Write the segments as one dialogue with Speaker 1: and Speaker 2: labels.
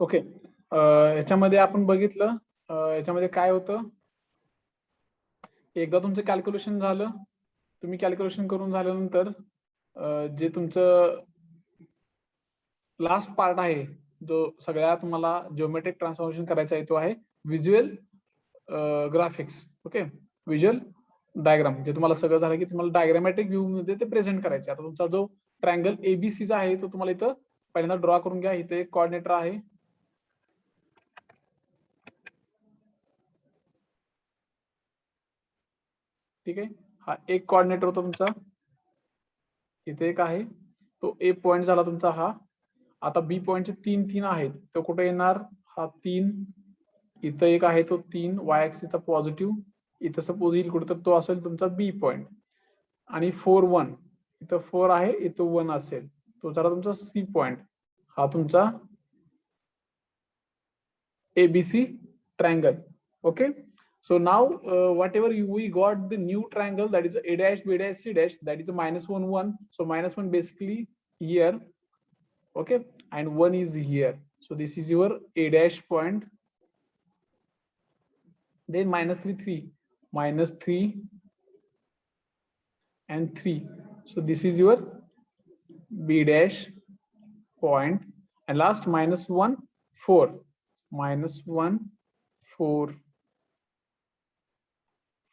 Speaker 1: Okay, याच्यामध्ये आपण बघितलं, याच्यामध्ये काय होतं, एकदा तुमचं कॅल्क्युलेशन झालं, तुम्ही कॅल्क्युलेशन करून झाल्यानंतर जे तुमचं लास्ट पार्ट आहे, जो सगळ्या तुम्हाला जिओमेट्रिक ट्रान्सफॉर्मेशन करायचा आहे, तो आहे visual graphics. Okay, visual diagram, जे तुम्हाला सगळं झालं की तुम्हाला डायग्रामॅटिक व्ह्यू मध्ये ते प्रेझेंट करायचे. आता तुमचा जो ट्रायंगल एबीसीचा आहे तो तुम्हाला इथं पहिल्यांदा ड्रॉ करून घ्या. इथे एक कोऑर्डिनेटर आहे, ठीक आहे. हा एक कोऑर्डिनेटर होता तुमचा, इथे एक आहे, तो ए पॉइंट झाला तुमचा हा. आता बी पॉइंटचे तीन तीन आहेत, तो कुठे येणार, हा तीन इथं एक आहे, तो तीन वाय ऍक्सिसचा पॉझिटिव्ह इथं सपोज येईल कुठे, तर तो असेल तुमचा बी पॉइंट. आणि 4 1 इथं 4 आहे, इथं 1 असेल, तो झाला तुमचा सी पॉइंट. हा तुमचा ABC triangle. Okay, so now whatever we got the new triangle, that is a dash b dash c dash, that is a -1 1, so -1 basically here, okay, and 1 is here, so this is your a dash point. Then -3 3, -3 and 3, so this is your b dash point. And last -1 4, -1 4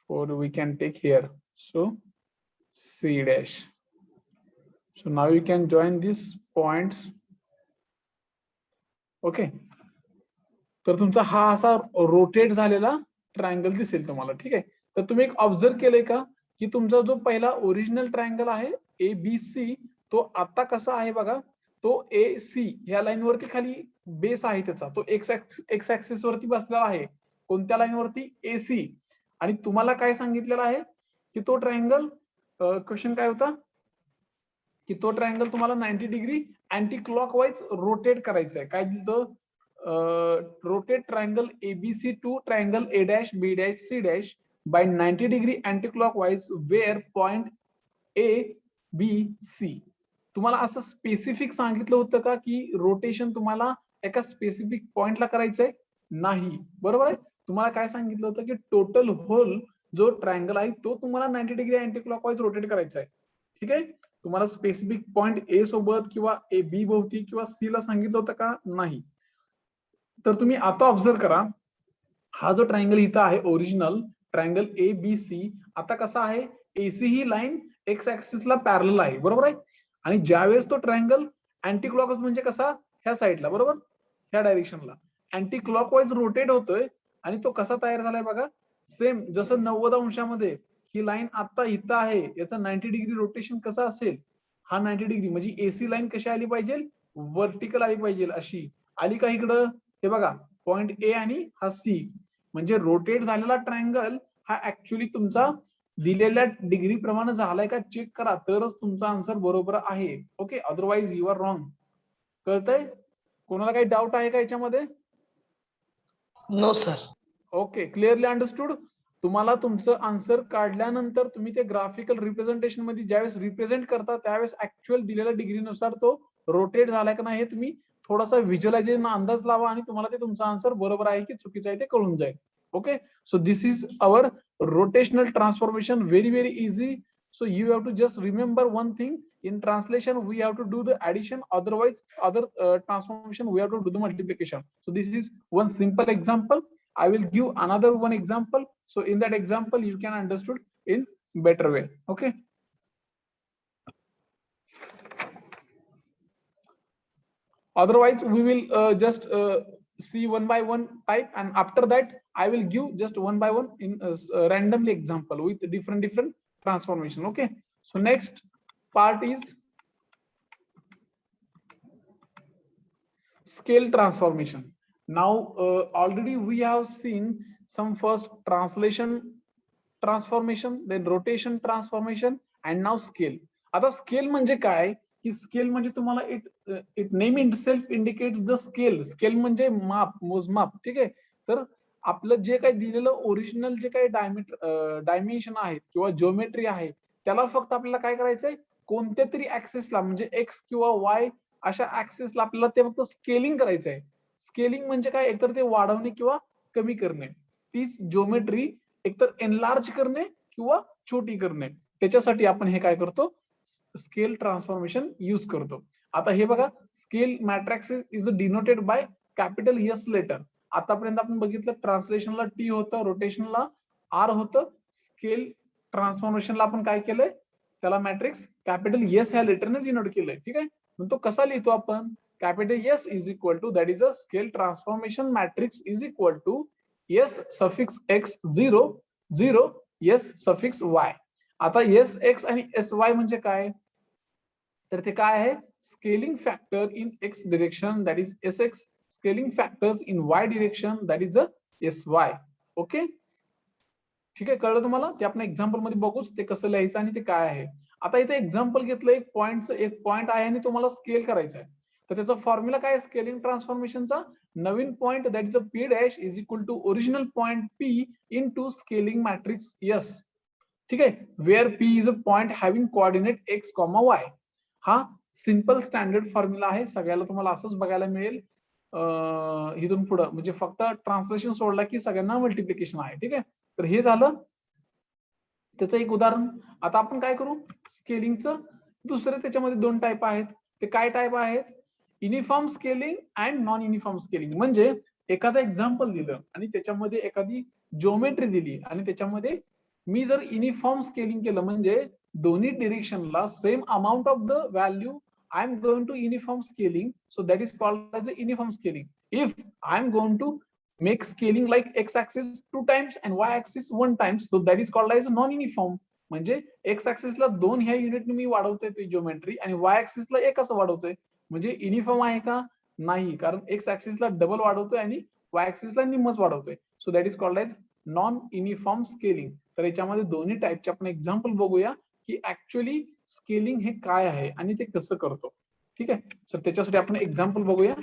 Speaker 1: 4 we can take here, so c dash. So now you can join these points. Okay, तर तुमचा हा असा rotate झालेला triangle दिसेल तुम्हाला. ठीक आहे, तर तुम्ही एक ऑब्झर्व केलंय का की तुमचा जो पहिला ओरिजिनल ट्रायंगल आहे ए बी सी, तो आता कसा आहे बघा, तो ए सी या लाईन वरती खाली बेस आहे त्याचा, तो एक्स ऍक्सिस वरती बसलेला आहे. कोणत्या लाईन वरती, ए सी. आणि तुम्हाला काय सांगितलेलं आहे की तो ट्रायंगल, क्वेश्चन काय होता की तो ट्रायंगल तुम्हाला 90 डिग्री अँटी क्लॉकवाईज रोटेट करायचं आहे. काय दिलं, rotate triangle ABC to triangle A dash B dash C dash by 90 degree anti-clockwise where point A B C. तुम्हाला असं स्पेसिफिक सांगितलं होतं का की रोटेशन तुम्हाला एका स्पेसिफिक पॉइंटला करायचंय? नाही, बरोबर आहे. तुम्हाला काय सांगितलं होतं की टोटल होल जो ट्रायंगल आहे तो तुम्हाला 90 डिग्री अँटी क्लॉकवाईज रोटेट करायचा आहे. ठीक आहे, तुम्हाला स्पेसिफिक पॉइंट ए सोबत किंवा ए बी भोवती किंवा सी ला सांगितलं होतं का? नाही. तर तुम्ही आता ऑब्झर्व करा, हा जो ट्रायंगल इथं आहे original triangle A B C, आता कसा आहे, एसी ही लाईन एक्स ऍक्सिसला पॅरलल आहे, बरोबर आहे. आणि ज्यावेळेस तो ट्रायंगल अँटी क्लॉकवाईज म्हणजे कसा, ह्या साईडला, बरोबर, ह्या डायरेक्शनला अँटी क्लॉकवाईज रोटेट होतोय. आणि तो कसा तयार झालाय बघा, सेम जसं 90 अंशामध्ये ही लाईन आता इथं आहे, याचं 90 डिग्री रोटेशन कसं असेल, हा 90 डिग्री म्हणजे एसी लाईन कशी आली पाहिजे, व्हर्टिकल आली पाहिजे. अशी आली का इकडं, हे बघा पॉइंट ए आणि हा सी, म्हणजे रोटेट झालेला ट्रायंगल हा ऍक्च्युअली तुमचा दिलेल्या डिग्री प्रमाणे झालाय का चेक करा, तरच तुमचा आन्सर बरोबर आहे. Okay, otherwise you are wrong. कळतंय? कोणाला काही डाऊट आहे का याच्यामध्ये?
Speaker 2: No sir.
Speaker 1: Okay, clearly understood. तुम्हाला तुमचं आन्सर काढल्यानंतर तुम्ही ते ग्राफिकल रिप्रेझेंटेशन मध्ये ज्यावेळेस रिप्रेझेंट करता त्यावेळेस ऍक्च्युअल दिलेल्या डिग्रीनुसार तो रोटेट झालाय का नाही हे तुम्ही थोडासा व्हिज्युअलायझेशन अंदाज लावा आणि तुम्हाला ते तुमचा आन्सर बरोबर आहे की चुकीचं आहे ते कळून जाईल. Okay, so this is our rotational transformation, very very easy. So you have to just remember one thing, in translation we have to do the addition, otherwise other transformation we have to do the multiplication. So this is one simple example. I will give another one example, so in that example you can understood in better way. Okay, otherwise we will just see one by one type, and after that I will give just one by one in randomly example with different transformation. Okay, so next part is scale transformation. Now already we have seen some first translation transformation, then rotation transformation, and now scale. आता scale म्हणजे काय की scale म्हणजे तुम्हाला it name it self indicates the scale. Scale म्हणजे माप, मोजमाप. ठीक आहे, तर आपलं जे काही दिलेलं ओरिजिनल जे काही डायमेन्शन आहेत किंवा जिओमेट्री आहे त्याला फक्त आपल्याला काय करायचंय, कोणत्या तरी ऍक्सिसला म्हणजे एक्स किंवा वाय अशा ऍक्सिसला आपल्याला ते फक्त स्केलिंग करायचं आहे. स्केलिंग म्हणजे काय, एकतर ते वाढवणे किंवा कमी करणे, तीच जिओमेट्री एकतर एनलार्ज करणे किंवा छोटी करणे, त्याच्यासाठी आपण हे काय करतो, स्केल ट्रान्सफॉर्मेशन यूज करतो. आता हे बघा, scale matrix is denoted by capital S letter. आतापर्यंत आपण बघितलं ट्रान्सलेशनला टी होतं, रोटेशनला आर होतं, स्केल ट्रान्सफॉर्मेशनला आपण काय केलंय, त्याला मॅट्रिक्स कॅपिटल एस ह्या लेटरने डिनोट केलंय. ठीक आहे, मग तो कसा लिहितो आपण, capital S is equal to, that is a scale transformation matrix is equal to S suffix X 0 0 S suffix Y. आता एस एक्स आणि एस वाय म्हणजे काय, तर ते काय आहे, scaling factor in X direction that is S X, scaling factors in Y direction that is S Y. Okay, ठीक आहे, कळलं तुम्हाला, ते आपण एक्झाम्पल मध्ये बघूच ते कसं लिहायचं आणि ते काय आहे. आता इथे एक्झाम्पल घेतलं, एक पॉइंट आहे आणि तुम्हाला स्केल करायचं आहे, तर त्याचा फॉर्म्युला काय आहे स्केलिंग ट्रान्सफॉर्मेशनचा, नवीन point that is a P dash is equal to original point P into scaling matrix S. ठीक आहे, where P is a point having coordinate X comma Y. हा सिंपल स्टँडर्ड फॉर्म्युला आहे, सगळ्याला तुम्हाला असंच बघायला मिळेल इथून पुढं, म्हणजे फक्त ट्रान्सलेशन सोडला की सगळ्यांना मल्टिप्लिकेशन आहे. ठीक आहे, तर हे झालं त्याचं एक उदाहरण. आता आपण काय करू, स्केलिंगचं दुसरे त्याच्यामध्ये दोन टाईप आहेत. ते काय टाईप आहेत, uniform scaling and non uniform scaling. म्हणजे एखादं एक्झाम्पल दिलं आणि त्याच्यामध्ये एखादी जिओमेट्री दिली आणि त्याच्यामध्ये मी जर युनिफॉर्म स्केलिंग केलं, म्हणजे दोन्ही डिरेक्शनला same amount of the value I am going to uniform scaling, so that is called as a uniform scaling. If I am going to make scaling like x axis 2 times and y axis 1 times, so that is called as non uniform. म्हणजे x axis ला 2 ह्या युनिटने मी वाढवतोय ती geometry आणि y axis ला 1 असं वाढवतोय, म्हणजे uniform आहे का, नाही, कारण x axis ला डबल वाढवतोय आणि y axis ला निम्मच वाढवतोय, so that is called as non uniform scaling. तर याच्यामध्ये दोन्ही टाईपचे आपण एक्झाम्पल बघूया की ऍक्च्युअली स्केलिंग हे काय आहे आणि ते कसं करतो. ठीक आहे, तर त्याच्यासाठी आपण एक्झाम्पल बघूया.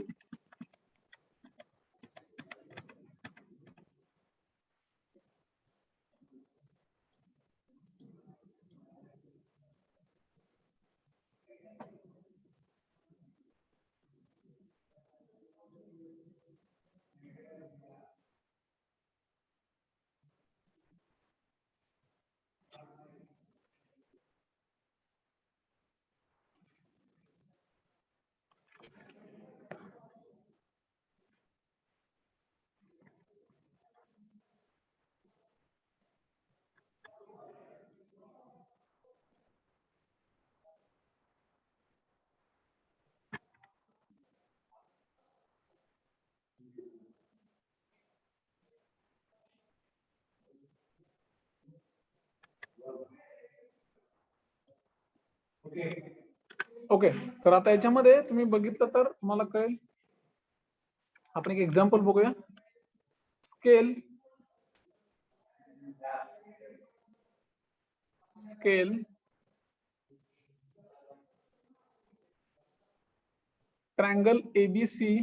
Speaker 1: ओके, तर आता याच्यामध्ये तुम्ही बघितलं तर तुम्हाला कळेल, आपण एक एक्झाम्पल बघूया. Scale triangle ABC.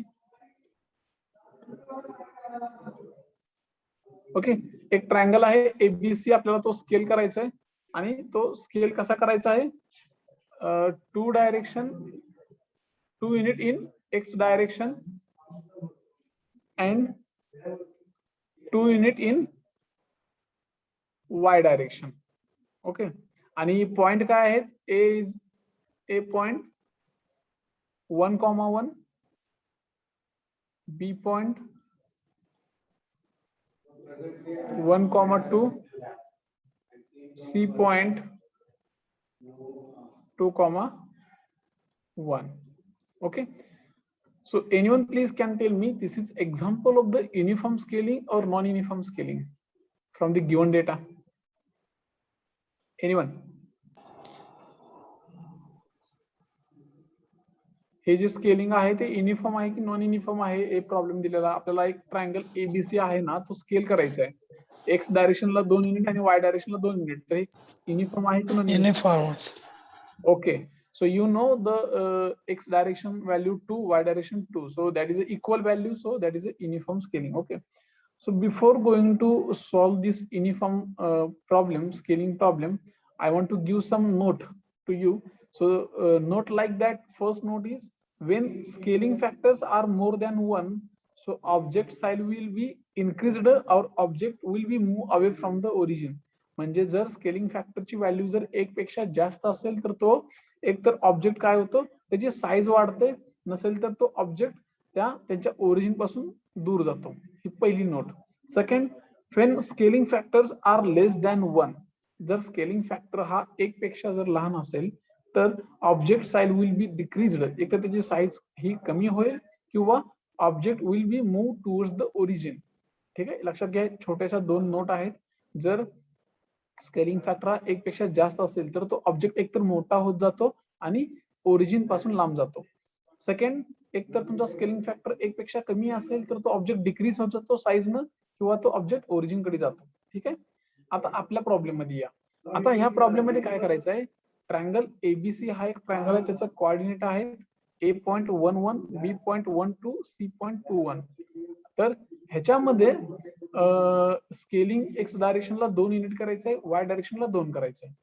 Speaker 1: ओके, एक ट्रायंगल आहे एबीसी, आपल्याला तो स्केल करायचा आहे आणि तो स्केल कसा करायचा आहे, 2 direction 2 unit in X direction and 2 unit in Y direction. Okay, आणि पॉइंट काय आहेत, ए point 1,1, B point 1,2, C point 2,1. Okay, so anyone please can tell me, this is example of the uniform scaling or non-uniform scaling from the given data? Anyone? हे जे scaling आहे ते uniform आहे की non uniform आहे, एक problem दिलेला आपल्याला. एक ट्रायंगल एबीसी आहे ना, तो स्केल करायचा आहे, एक्स डायरेक्शनला 2 युनिट आणि वाय डायरेक्शनला 2 युनिट, तर युनिफॉर्म आहे की non
Speaker 2: uniform.
Speaker 1: Okay, so you know the x direction value 2, y direction 2, so that is a equal value, so that is a uniform scaling. Okay, so before going to solve this uniform scaling problem, I want to give some note to you. So note like that, first note is, when scaling factors are more than 1, So object size will be increased or object will be move away from the origin. म्हणजे जर scaling फॅक्टरची value जर 1 पेक्षा जास्त असेल तर तो एक तर ऑब्जेक्ट काय होतो त्याची साईज वाढते, नसेल तर तो ऑब्जेक्ट त्यांच्या ओरिजिन पासून दूर जातो. ही पहिली note. Second, when scaling factors are less than 1, जर स्केलिंग फॅक्टर हा 1 पेक्षा जर लहान असेल तर object size will be decreased, एक तर त्याची साईज ही कमी होईल किंवा object will be move towards the origin. ठीक आहे, लक्षात घ्या. छोट्याशा 2 नोट आहेत. जर स्केलिंग फॅक्टर हा 1 पेक्षा जास्त असेल तर तो ऑब्जेक्ट एकतर मोठा होत जातो आणि ओरिजिन पासून लांब जातो. सेकंड, एक तर तुमचा स्केलिंग फॅक्टर 1 पेक्षा कमी असेल तर तो ऑब्जेक्ट डिक्रीज होत जातो साईजनं किंवा तो ऑब्जेक्ट ओरिजिन कडे जातो. ठीक आहे. आता आपल्या प्रॉब्लेम मध्ये या. आता ह्या प्रॉब्लेम मध्ये काय करायचं आहे, ट्रायंगल एबीसी हा एक ट्रायंगल आहे, त्याचा कोऑर्डिनेट आहे A.11, B.12, C.21. तर ह्याच्यामध्ये स्केलिंग एक्स डायरेक्शनला 2 युनिट करायचं आहे, वाय डायरेक्शनला 2 करायचं आहे.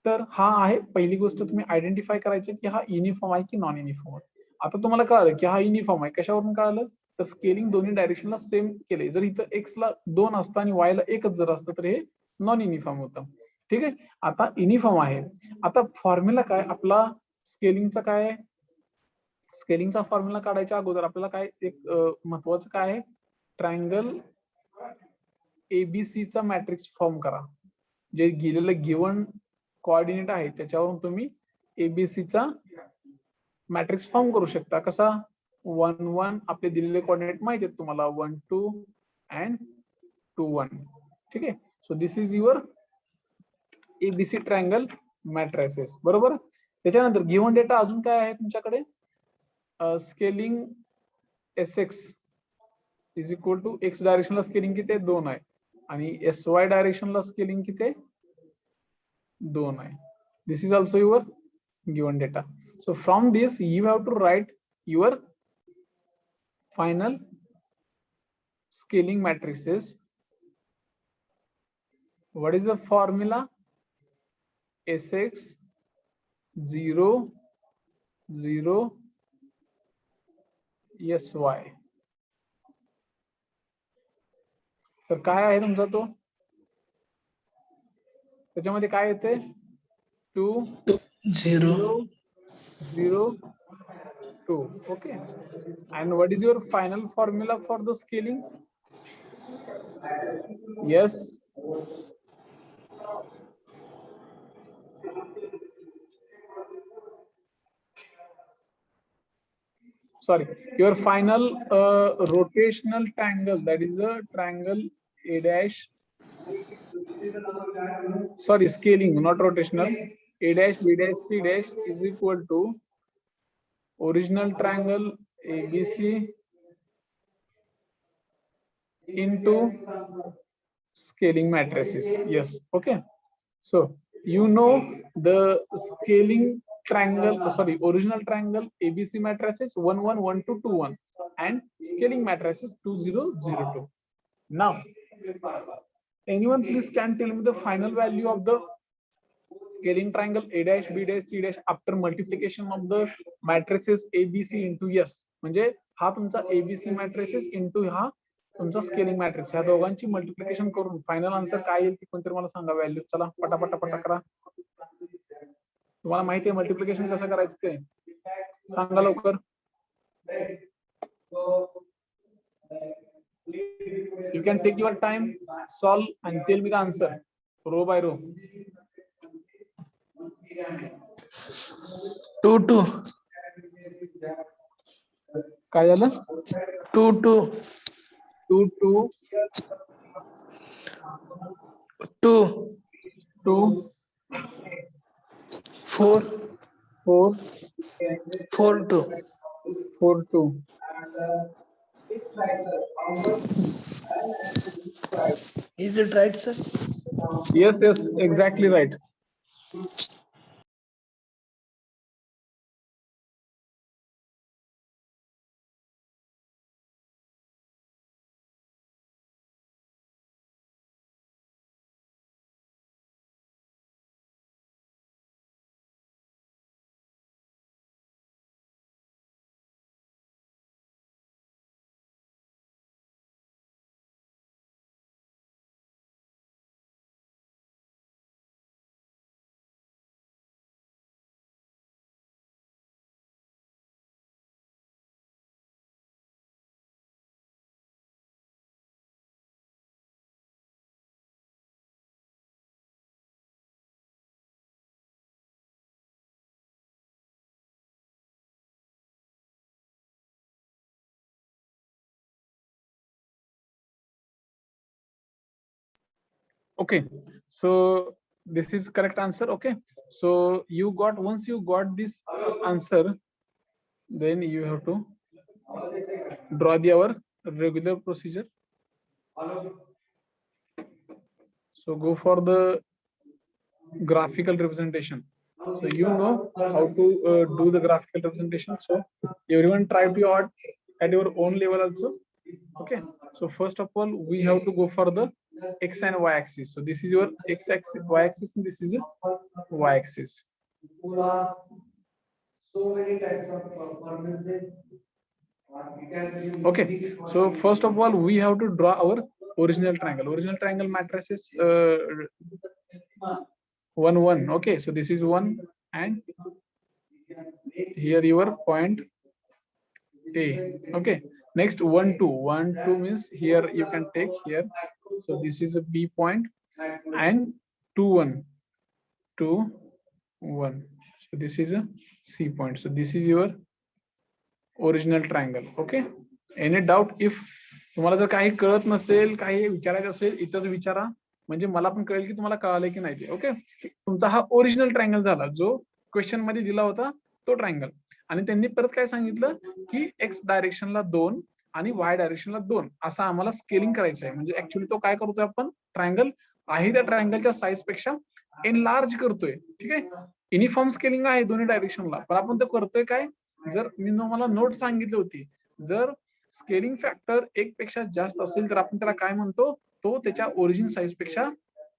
Speaker 1: तर हा आहे पहिली गोष्ट, तुम्ही आयडेंटिफाय करायचं की हा युनिफॉर्म आहे की नॉन युनिफॉर्म आहे. आता तुम्हाला कळालं की हा युनिफॉर्म आहे, कशावरून कळालं तर स्केलिंग दोन्ही डायरेक्शनला सेम केले. जर इथं एक्स ला 2 असतं आणि वाय ला 1च जर असतं तर हे नॉन युनिफॉर्म होतं. ठीक आहे. आता युनिफॉर्म आहे. आता फॉर्म्युला काय आपला स्केलिंगचा काय आहे, स्केलिंगचा फॉर्म्युला काढायच्या अगोदर आपल्याला काय एक महत्वाचं काय आहे, ट्रायंगल एबीसी चा मॅट्रिक्स फॉर्म करा. जे दिलेलं गिवन कोऑर्डिनेट आहे त्याच्यावरून तुम्ही एबीसी चा मॅट्रिक्स फॉर्म करू शकता. कसा, 1 1 आपले दिलेले कोऑर्डिनेट माहिती आहेत तुम्हाला, 1 2 अँड 2 1. ठीक आहे. So this is your ABC triangle matrices. बरोबर. त्याच्यानंतर गिवन डेटा अजून काय आहे तुमच्याकडे, scaling S X is equal to X डायरेक्शनला स्केलिंग किती आहे 2 आहे आणि एस वाय डायरेक्शनला स्केलिंग किती आहे 2 आहे. This is also your given data. So from this you have to write your final scaling matrices. What is the formula, Sx 0 0 Sy. तर काय आहे तुमचा तो, त्याच्यामध्ये काय येते 2
Speaker 2: 0
Speaker 1: 0 2. Okay. And what is your final formula for the scaling. Yes, sorry, your final rotational triangle, that is a triangle A dash, sorry, scaling, not rotational, A dash B dash C dash is equal to original triangle ABC into scaling matrices. Yes. Okay. So you know the scaling triangle, sorry, original triangle ABC matrices 1 1 1 2 2 1 and scaling matrices 2 0 0 2. Now anyone please can tell me the final value of the scaling triangle A dash B dash C dash after multiplication of the matrices ABC into S. म्हणजे हा तुमचा ABC matrices into हा तुमचा scaling matrix, ह्या दोघांची multiplication करून final answer काय येईल ती कोणतरी मला सांगा व्हॅल्यू. चला पटापटा पटा करा. तुम्हाला माहिती आहे मल्टिप्लिकेशन कसं करायचं ते सांगा लवकर. You can take your time, solve and tell me the answer row by row.
Speaker 2: 2 2
Speaker 1: काय झालं,
Speaker 2: 2 2
Speaker 1: 2 2
Speaker 2: 2
Speaker 1: 2
Speaker 2: 4
Speaker 1: 4
Speaker 2: 4 2.
Speaker 1: 4 2.
Speaker 2: Is it right, sir?
Speaker 1: Yes, exactly right. Okay, so this is correct answer. Okay, so you got, once you got this answer, then you have to draw the our regular procedure. So go for the graphical representation. So you know how to do the graphical representation. So everyone try to at your own level also. Okay, so first of all we have to go for the x and y axis. So this is your x axis, y axis, and this is your y axis. Okay, so first of all we have to draw our original triangle. Original triangle matrix is 1 1. Okay, so this is 1, and here your point A. Okay, next 1 2. 1 2 means here you can take here. So this is a B point, and 2 1 2 1. So this is a C point. So this is your original triangle. Okay, any doubt? If तुम्हाला जर काही कळत नसेल, काही विचारायचं असेल, इथंच विचारा, म्हणजे मला पण कळेल की तुम्हाला कळालं की नाही ते. ओके, तुमचा हा ओरिजिनल ट्रायंगल झाला, जो क्वेश्चन मध्ये दिला होता तो ट्रायंगल. आणि त्यांनी परत काय सांगितलं की एक्स डायरेक्शनला 2 आणि वाय डायरेक्शनला 2 असं आम्हाला स्केलिंग करायचं आहे. म्हणजे ऍक्च्युली तो काय करतोय, आपण ट्रायंगल आहे त्या ट्रायंगलच्या साईज पेक्षा एनलार्ज करतोय. ठीक आहे, युनिफॉर्म स्केलिंग आहे दोन्ही डायरेक्शनला, पण आपण ते करतोय काय, जर मी तुम्हाला नोट सांगितली होती, जर स्केलिंग फॅक्टर 1 पेक्षा जास्त असेल तर आपण त्याला काय म्हणतो, तो त्याच्या ओरिजिन साईज पेक्षा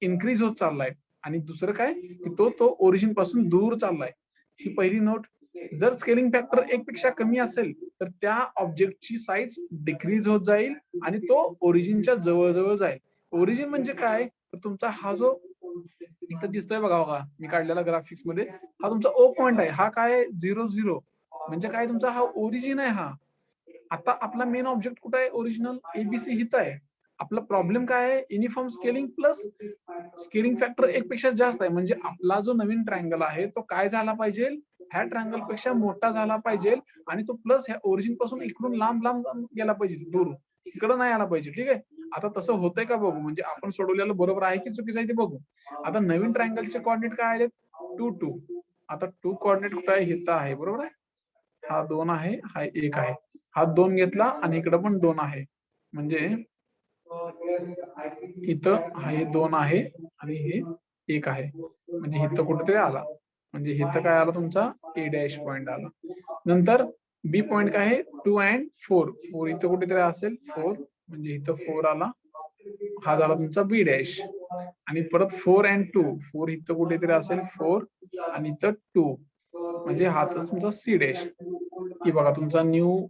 Speaker 1: इन्क्रीज होत चाललाय. आणि दुसरं काय की तो ओरिजिन पासून दूर चाललाय. ही पहिली नोट. जर स्केलिंग फॅक्टर 1 पेक्षा कमी असेल तर त्या ऑब्जेक्टची साईज डिक्रीज होत जाईल आणि तो ओरिजिनच्या जवळ जाईल. ओरिजिन म्हणजे काय, तर तुमचा हा जो इथं दिसतोय बघा मी काढलेला ग्राफिक्स मध्ये, हा तुमचा ओ पॉइंट आहे. हा काय 0 0 म्हणजे काय, तुमचा हा ओरिजिन आहे. हा आता आपला मेन ऑब्जेक्ट कुठे आहे, ओरिजिनल एबीसी हिथं आहे. आपला प्रॉब्लेम काय आहे, uniform scaling plus scaling factor 1 पेक्षा जास्त आहे. म्हणजे आपला जो नवीन ट्रायंगल आहे तो काय झाला पाहिजे, ह्या ट्रायंगल पेक्षा मोठा झाला पाहिजे, आणि तो प्लस ह्या ओरिजिन पासून इकडून लांब गेला पाहिजे, दूर, इकडं नाही आला पाहिजे. ठीक आहे, आता तसं होतंय का बघू, म्हणजे आपण सोडवलेलं बरोबर आहे की चुकीचं आहे ते बघू. आता नवीन ट्रायंगलचे कोऑर्डिनेट काय आहेत, 2 2. आता 2 कोऑर्डिनेट कुठे आहे, इथं आहे, बरोबर आहे. हा 2 आहे, हा 1 आहे. हा 2 घेतला आणि इकडे पण 2 आहे, म्हणजे इथं हे 2 आहे आणि हे 1 आहे, म्हणजे इथं कुठेतरी आला. म्हणजे इथं काय आला, तुमचा ए डॅश पॉइंट आला. नंतर बी पॉइंट काय आहे, 2 and 4. 4 इथं कुठेतरी असेल, 4 म्हणजे इथं 4 आला. हा झाला तुमचा बी डॅश. आणि परत 4 and 2. 4 इथं कुठेतरी असेल, 4 आणि इथं 2 म्हणजे हा तर तुमचा सी डॅश. ही बघा तुमचा new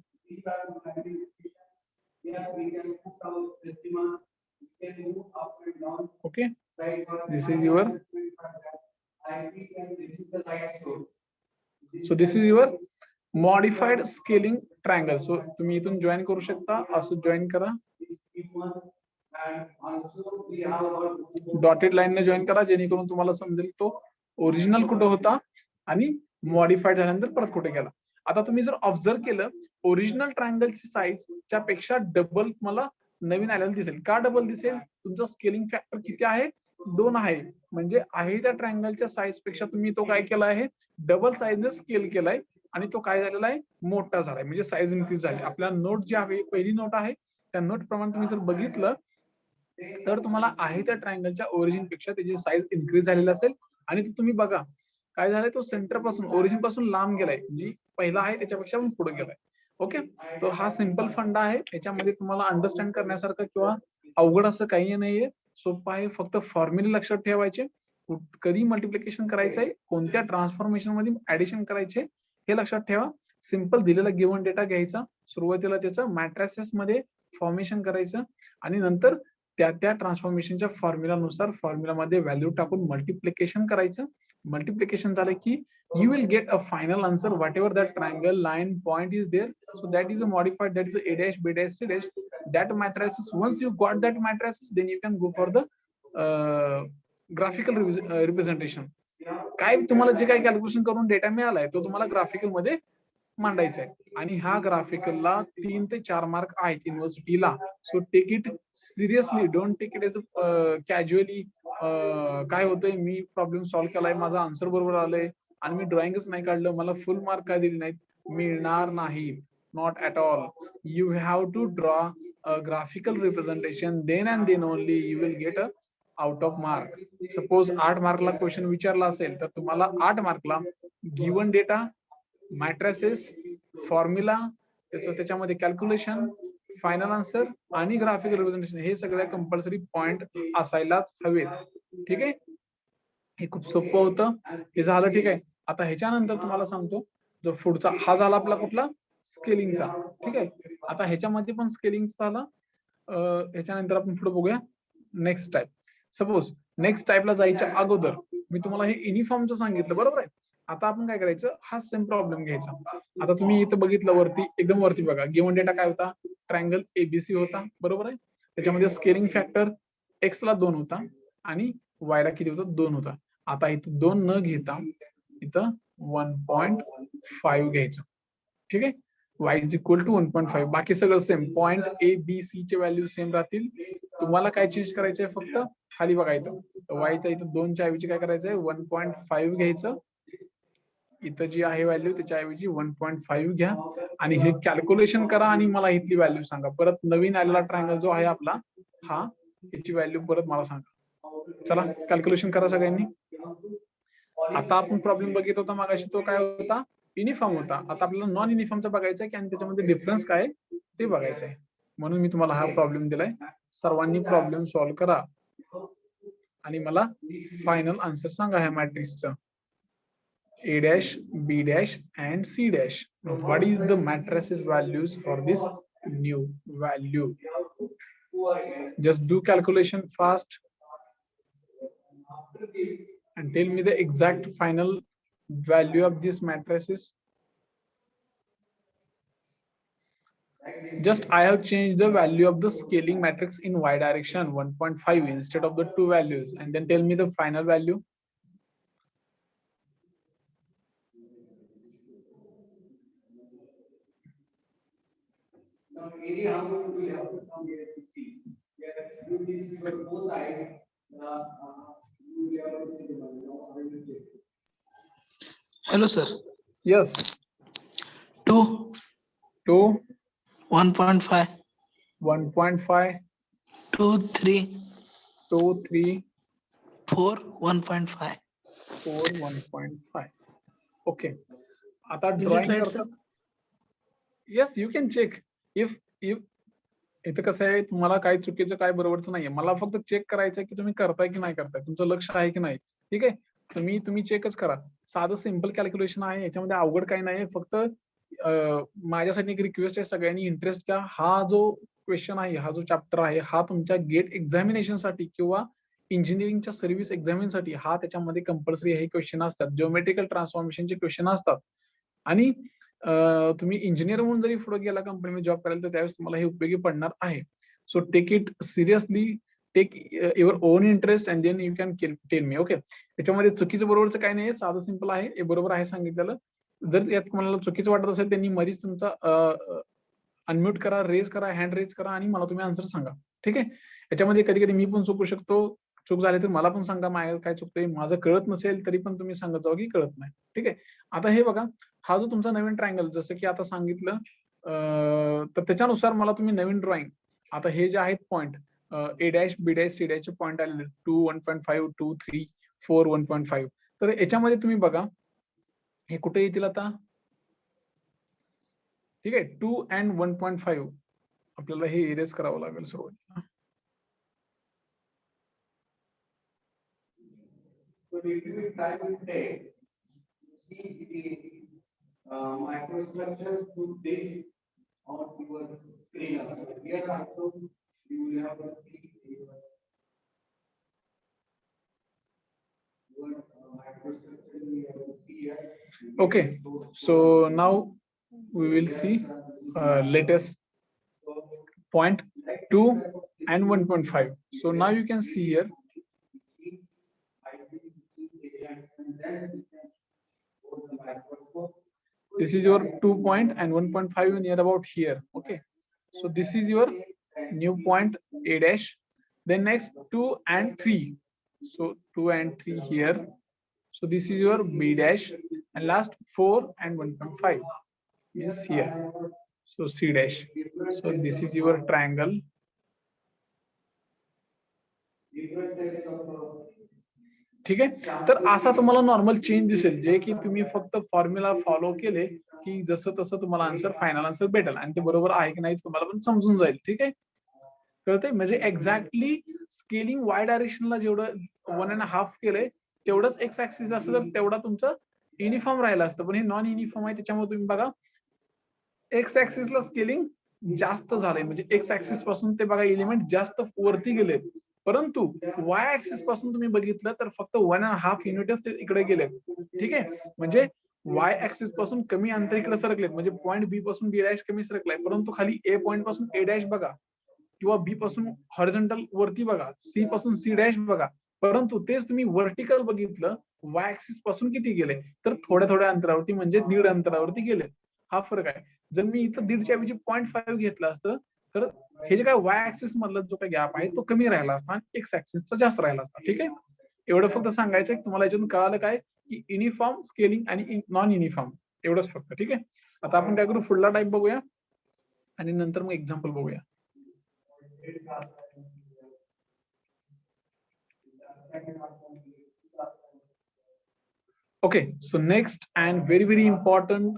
Speaker 1: okay, this is your, so this is your modified scaling triangle. So तुम्ही इथून जॉईन करू शकता, असं जॉईन करा, डॉटेड लाईनने जॉईन करा, जेणेकरून तुम्हाला समजेल तो ओरिजिनल कुठं होता आणि मॉडिफाईड झाल्यानंतर परत कुठे गेला. आता तुम्ही जर ऑब्झर्व केलं, ओरिजिनल ट्रायंगलची साईज च्या पेक्षा डबल तुम्हाला नवीन आलेलं दिसेल. का डबल दिसेल, तुमचा स्केलिंग फॅक्टर किती आहे, 2 आहे. म्हणजे आहे त्या ट्रायंगलच्या साईज पेक्षा तुम्ही तो काय केला आहे, डबल साईजने स्केल केलाय, आणि तो काय झालेला आहे, मोठा झालाय, म्हणजे साईज इन्क्रीज झाली. आपल्या नोट जी आहे, पहिली नोट आहे, त्या नोट प्रमाणे तुम्ही जर बघितलं तर तुम्हाला आहे त्या ट्रायंगलच्या ओरिजिन पेक्षा त्याची साईज इन्क्रीज झालेली असेल. आणि तुम्ही बघा काय झालंय, तो सेंटर पासून, ओरिजिन पासून लांब गेलाय, जी पहिला आहे त्याच्यापेक्षा पण पुढे गेलाय. ओके, तो हा सिंपल फंडा आहे. याच्यामध्ये तुम्हाला अंडरस्टँड करण्यासारखं किंवा अवघड असं काही नाहीये, सोपं आहे. फक्त फॉर्म्युले लक्षात ठेवायचे, कधी मल्टिप्लिकेशन करायचंय, कोणत्या ट्रान्सफॉर्मेशन मध्ये ऍडिशन करायचे हे लक्षात ठेवा. सिंपल दिलेला गिव्हन डेटा घ्यायचा, सुरुवातीला त्याचं मॅट्रिसेस मध्ये फॉर्मेशन करायचं, आणि नंतर त्या ट्रान्सफॉर्मेशनच्या फॉर्म्युलानुसार फॉर्म्युलामध्ये व्हॅल्यू टाकून मल्टिप्लिकेशन करायचं. मल्टिप्लिकेशन झालं की you will get a final answer whatever that triangle line point is there. So that is a modified, that is a dash b dash c dash. That matrices, once you got that matrices, then you can go for the graphical representation. काय तुम्हाला जे काही calculation करून data मिळालाय तो तुम्हाला graphical मध्ये मांडायचा आहे. आणि ह्या ग्राफिकलला 3 ते 4 मार्क आहेत युनिव्हर्सिटीला. So take it seriously, don't take it as casually. काय होतंय, मी प्रॉब्लेम सॉल्व्ह केलाय, माझा आन्सर बरोबर आलंय आणि मी ड्रॉइंगच नाही काढलं, मला फुल मार्क का दिले नाहीत, मिळणार नाहीत. Not at all. You have to draw a graphical representation, then and then only you will get a out of mark. Suppose 8 मार्कला question विचारला असेल तर तुम्हाला 8 मार्कला गिवन डेटा, मॅट्रिसेस, फॉर्म्युला, त्याच्यामध्ये कॅल्क्युलेशन, फायनल आन्सर आणि ग्राफिकल रिप्रेझेंटेशन हे सगळ्या compulsory point असायलाच हवेत. ठीक आहे, हे खूप सोपं होतं, हे झालं. ठीक आहे, आता ह्याच्यानंतर तुम्हाला सांगतो जो पुढचा हा झाला आपला कुठला, स्केलिंगचा. ठीक आहे, आता ह्याच्यामध्ये पण स्केलिंगचा झाला. ह्याच्यानंतर आपण पुढे बघूया नेक्स्ट टाईप. सपोज नेक्स्ट टाईपला जायच्या अगोदर मी तुम्हाला हे युनिफॉर्मचं सांगितलं, बरोबर आहे. आता आपण काय करायचं, हा सेम प्रॉब्लेम घ्यायचा. आता तुम्ही इथं बघितलं वरती, एकदम वरती बघा, गिवन डेटा काय होता, ट्रायंगल एबीसी होता, बरोबर आहे. त्याच्यामध्ये स्केलिंग फॅक्टर एक्स ला 2 होता आणि वाय ला किती होता, 2 होता. आता इथं 2 न घेता इथं 1.5 घ्यायचं. ठीक आहे, y इज इक्वल टू 1.5. बाकी सगळं same, point A B C चे व्हॅल्यू सेम राहतील. तुम्हाला काय चेंज करायचंय, फक्त खाली बघा इथं वायचा इथं 2 च्या ऐवजी काय करायचंय, 1.5 घ्यायचं. इथं जी आहे व्हॅल्यू त्याच्या ऐवजी 1.5 घ्या आणि हे कॅल्क्युलेशन करा आणि मला इथली व्हॅल्यू सांगा. परत नवीन आलेला ट्रायंगल जो आहे आपला, हा याची व्हॅल्यू परत मला सांगा. चला कॅल्क्युलेशन करा सगळ्यांनी. आता आपण प्रॉब्लेम बघित होता मागाशी, तो काय होता, युनिफॉर्म होता. आता आपल्याला नॉन युनिफॉर्मचा बघायचा आहे की आणि त्याच्यामध्ये डिफरन्स काय ते बघायचं आहे. म्हणून मी तुम्हाला हा प्रॉब्लेम दिलाय. सर्वांनी प्रॉब्लेम सॉल्व्ह करा आणि मला फायनल आन्सर सांगा ह्या मॅट्रिक्सचा. A dash, B dash and C dash. What is the matrices values for this new value? Just do calculation fast and tell me the exact final value of these matrices. Just I have changed the value of the scaling matrix in y direction 1.5 instead of the two values, and then tell me the final value.
Speaker 2: Hello, sir.
Speaker 1: Yes.
Speaker 2: 2, 1.5,
Speaker 1: 1.5,
Speaker 2: 2, 3,
Speaker 1: 2, 3,
Speaker 2: 4, 1.5.
Speaker 1: 4, 1.5. Okay. आता
Speaker 2: Is it
Speaker 1: drawing
Speaker 2: right,
Speaker 1: करता.
Speaker 2: sir?
Speaker 1: Yes, you can check. If इथं कसं आहे, तुम्हाला काय चुकीचं काय बरोबरच नाहीये, मला फक्त चेक करायचं की तुम्ही करताय की नाही करताय, तुमचं लक्ष आहे की नाही. ठीक आहे, तुम्ही चेकच करा. साधं सिम्पल कॅल्क्युलेशन आहे, याच्यामध्ये अवघड काही नाही. फक्त माझ्यासाठी एक रिक्वेस्ट आहे, सगळ्यांनी इंटरेस्ट घ्या. हा जो क्वेश्चन आहे, हा जो चॅप्टर आहे, हा तुमच्या गेट एक्झामिनेशन साठी किंवा इंजिनिअरिंगच्या सर्व्हिस एक्झामिनेशनसाठी हा त्याच्यामध्ये कंपल्सरी हे क्वेश्चन असतात. जिओमेट्रिकल ट्रान्सफॉर्मेशनचे क्वेश्चन असतात आणि तुम्ही इंजिनियर म्हणून जरी पुढे गेला कंपनीमध्ये जॉब करायला, तर त्यावेळेस तुम्हाला हे उपयोगी पडणार आहे. So take it seriously, take your own interest and then you can tell me. Okay, त्याच्यामध्ये चुकीचं बरोबरचं काही नाही, साधं सिंपल आहे, हे बरोबर आहे सांगितलेलं. जर यात कोणाला चुकीचं वाटत असेल त्यांनी मधीच तुमचा अनम्यूट करा, रेज करा, हँड रेज करा आणि मला तुम्ही आन्सर सांगा. ठीक आहे, याच्यामध्ये कधी कधी मी पण चुकू शकतो, चूक झाली तर मला पण सांगा, माझ्या काय चुकतंय, माझं कळत नसेल तरी पण तुम्ही सांगत जाऊ की कळत नाही. ठीक आहे, आता हे बघा, हा जो तुमचा नवीन ट्रायंगल जसं की आता सांगितलं, तर त्याच्यानुसार मला तुम्ही नवीन ड्रॉइंग, आता हे जे आहेत point A dash, B dash, C डॅशचे पॉइंट आलेले 2, 1.5, 2, 3, 4, 1.5. तर याच्यामध्ये तुम्ही बघा हे कुठे येतील आता. ठीक आहे, 2 and 1.5 आपल्याला हे इरेज करावं लागेल सुरुवातीला. Microstructure to this on your screen. Here also you will have to see your microstructure we have to see here. Okay, so now we will see latest point 2 and 1.5. So now you can see here. This is your 2 point and 1.5 near about here. Okay, so this is your new point A dash. Then next 2 and 3. So 2 and 3 here. So this is your B dash, and last 4 and 1.5 is here. So C dash. So this is your triangle. ठीक आहे. तर असा तुम्हाला normal change दिसेल, जे की तुम्ही फक्त फॉर्म्युला फॉलो केले की जसं तसं तुम्हाला आन्सर, फायनल आन्सर भेटेल, आणि ते बरोबर आहे की नाही तुम्हाला पण समजून जाईल. ठीक आहे, कळतंय? म्हणजे एक्झॅक्टली स्केलिंग वाय डायरेक्शनला जेवढं 1.5 केलंय तेवढंच एक्स ऍक्सिस असतं तर तेवढा तुमचं युनिफॉर्म राहिला असतं, पण हे नॉन युनिफॉर्म आहे. त्याच्यामुळे तुम्ही बघा एक्स ऍक्सिसला स्केलिंग जास्त झालंय, म्हणजे एक्स ऍक्सिस पासून ते बघा एलिमेंट जास्त वरती गेले, परंतु वाय ऍक्सिस पासून तुम्ही बघितलं तर फक्त 1.5 युनिटच ते इकडे गेले. ठीक आहे, म्हणजे वाय ऍक्सिस पासून कमी अंतर इकडे सरकलेत, म्हणजे पॉईंट बी पासून बी डॅश कमी सरकलाय, परंतु खाली ए पॉईंट पासून ए डॅश बघा, किंवा बी पासून हॉरिझॉन्टल वरती बघा, सी पासून सी डॅश बघा, परंतु तेच तुम्ही व्हर्टिकल बघितलं वाय ऍक्सिस पासून किती गेले तर थोड्या थोड्या अंतरावरती, म्हणजे 1.5 अंतरावरती गेले. हा फरक आहे. जर मी इथं 1.5च्या ऐवजी 0.5 घेतलं असतं तर हे जे काय वाय ऍक्सिस मधला जो काही गॅप आहे तो कमी राहिला असता आणि एक्स ऍक्सिसचा जास्त राहिला असता. ठीक आहे, एवढं फक्त सांगायचं तुम्हाला. याच्यातून कळालं काय की युनिफॉर्म स्केलिंग आणि नॉन युनिफॉर्म, एवढंच फक्त. ठीक आहे, आता आपण काय करू, पुढला टाइप बघूया आणि नंतर मग एक्झाम्पल बघूया. Okay, so next and very important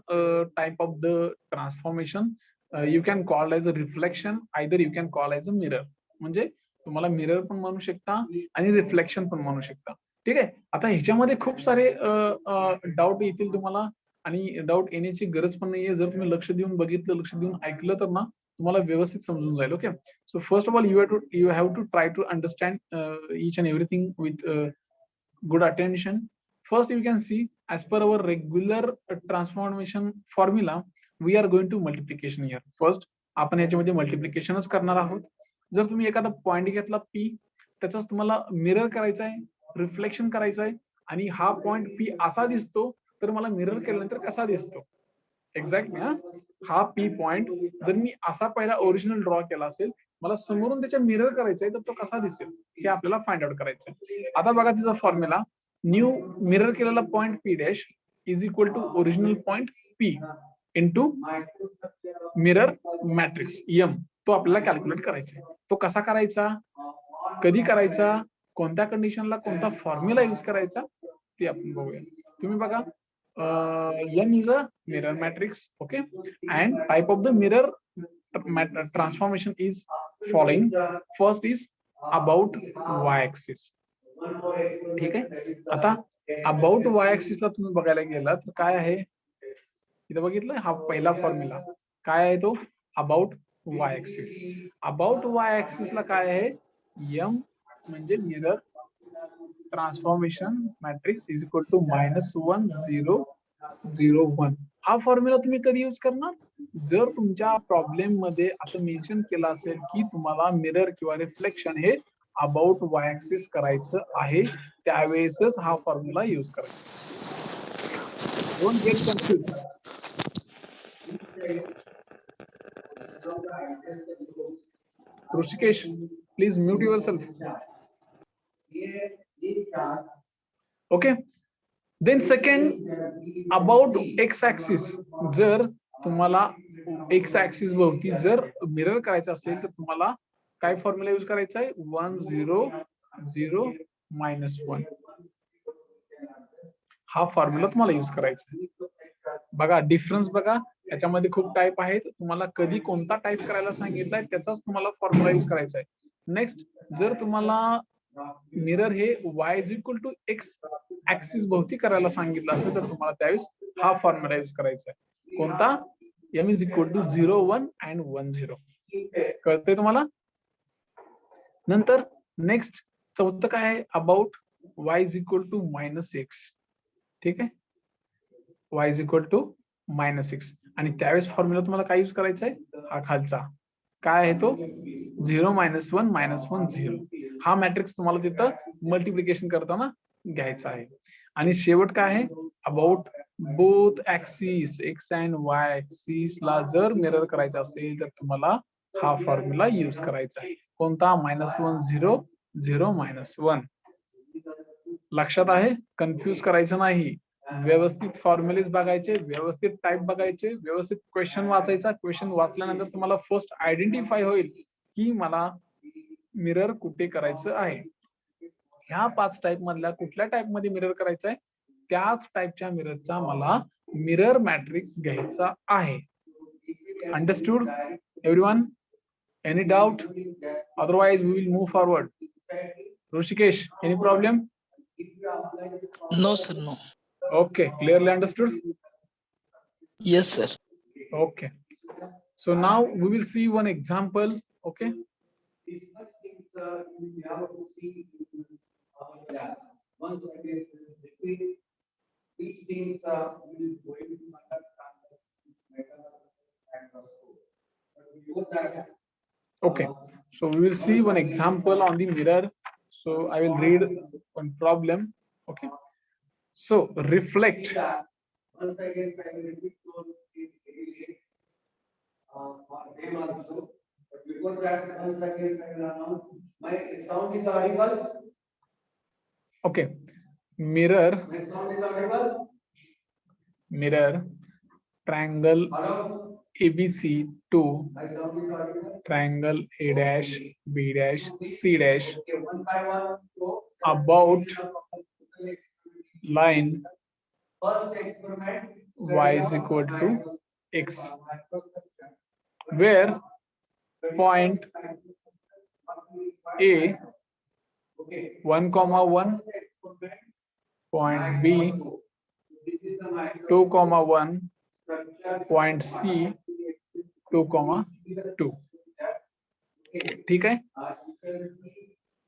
Speaker 1: type of the transformation, you can call as a reflection, either you can call as a mirror. म्हणजे तुम्हाला मिरर पण म्हणू शकता आणि रिफ्लेक्शन पण म्हणू शकता. ठीक आहे, आता ह्याच्यामध्ये खूप सारे डाऊट येतील तुम्हाला, आणि डाऊट येण्याची गरज पण नाहीये. जर तुम्ही लक्ष देऊन बघितलं, लक्ष देऊन ऐकलं तर ना तुम्हाला व्यवस्थित समजून जाईल. Okay, so first of all you have to try to understand each and everything with good attention. First, you can see as per our regular transformation formula, we are going to multiplication here. First, आपण याच्यामध्ये मल्टिप्लिकेशनच करणार आहोत. जर तुम्ही एखादा point घेतला P, त्याचाच तुम्हाला मिरर करायचा आहे, रिफ्लेक्शन करायचं आहे, आणि हा पॉइंट पी असा दिसतो तर मला मिरर केल्यानंतर कसा दिसतो एक्झॅक्टली. हा पी पॉइंट जर मी असा पहिला ओरिजिनल ड्रॉ केला असेल, मला समोरून त्याच्या मिरर करायचा आहे तर तो कसा दिसेल हे आपल्याला फाइंड आउट करायचं आहे. आता बघा तिचा फॉर्म्युला, न्यू मिरर केलेला point P dash is equal to original point P into mirror matrix M, तो आपल्याला कॅल्क्युलेट करायचा आहे. तो कसा करायचा, कधी करायचा, कोणत्या कंडिशनला कोणता फॉर्म्युला यूज करायचा ते आपण बघूया. तुम्ही बघा, M is a mirror matrix, okay, and type of the mirror transformation is following. First is about y-axis. ठीक आहे, आता अबाउट वाय ऍक्सिस ला तुम्ही बघायला गेला तर काय आहे, इथं बघितलं हा पहिला फॉर्म्युला काय आहे, तो about Y axis. About Y axis ला काय आहे, एम म्हणजे mirror transformation matrix is equal to -1 0 0 1. हा फॉर्म्युला तुम्ही कधी यूज करणार, जर तुमच्या प्रॉब्लेम मध्ये असं मेन्शन केलं असेल की तुम्हाला मिरर किंवा रिफ्लेक्शन हे अबाउट वाय ऍक्सिस करायचं आहे, त्यावेळेसच हा फॉर्म्युला यूज करायचा. Don't get confuse. Rishikesh, please mute yourself. Okay, then second about X axis. जर तुम्हाला एक्स ऍक्सिस भोवती जर मिरर करायचं असेल तर तुम्हाला काय फॉर्म्युला यूज करायचा आहे, 1 0 0 -1. हा फॉर्म्युला तुम्हाला यूज करायचा आहे. बघा डिफरन्स बघा, याच्यामध्ये खूप टाइप आहेत, तुम्हाला कधी कोणता टाइप करायला सांगितलाय त्याचाच तुम्हाला फॉर्म्युला यूज करायचा आहे. नेक्स्ट, जर तुम्हाला मिरर हे y is equal to X axis भोवती करायला सांगितलं असेल तर तुम्हाला त्यावेळेस हा फॉर्म्युला यूज करायचा आहे. कोणता, m is equal to 0 1 and 1 0. कळतंय तुम्हाला. नंतर नेक्स्ट चौथं काय आहे, about y is equal to -6. ठीक आहे, y इज इक्वल टू -6, आणि त्यावेळेस फॉर्म्युला तुम्हाला काय यूज करायचा आहे, हा खालचा काय आहे तो 0 -1 -1 0. हा मॅट्रिक्स तुम्हाला तिथं मल्टिप्लिकेशन करताना घ्यायचा आहे. आणि शेवट काय आहे, about both axis x and Y axis ला जर मिरर करायचं असेल तर तुम्हाला हा फॉर्म्युला यूज करायचा आहे. कोणता? -1 0 0 -1. लक्षात आहे? कन्फ्यूज करायचं नाही. व्यवस्थित फॉर्म्युलेज बघायचे, व्यवस्थित टाईप बघायचे, व्यवस्थित क्वेश्चन वाचायचा. क्वेश्चन वाचल्यानंतर तुम्हाला फर्स्ट आयडेंटिफाय होईल की मला मिरर कुठे करायचं आहे. ह्या 5 टाईप मधल्या कुठल्या टाईप मध्ये मिरर करायचं आहे त्याच टाईपच्या मिररचा मला मिरर मॅट्रिक्स घ्यायचा आहे. Understood everyone? Any doubt? Otherwise we will move forward. Rishikesh, any problem?
Speaker 2: No, sir, no.
Speaker 1: Okay, clearly understood?
Speaker 2: Yes, sir.
Speaker 1: Okay. So now we will see one example. Okay. Okay. So we will see one example on the mirror. So I will read one problem. Okay. So reflect.
Speaker 3: Before that, once again, I will announce my sound is audible.
Speaker 1: Okay. Mirror.
Speaker 3: My sound is audible.
Speaker 1: Mirror. Triangle
Speaker 3: Hello.
Speaker 1: ABC to
Speaker 3: My sound is audible.
Speaker 1: triangle A dash B dash C dash
Speaker 3: Okay, one by one. Go.
Speaker 1: about line
Speaker 3: First experiment.
Speaker 1: y is equal to x, where point A 1,1, point B 2,1, point C 2,2. ठीक आहे.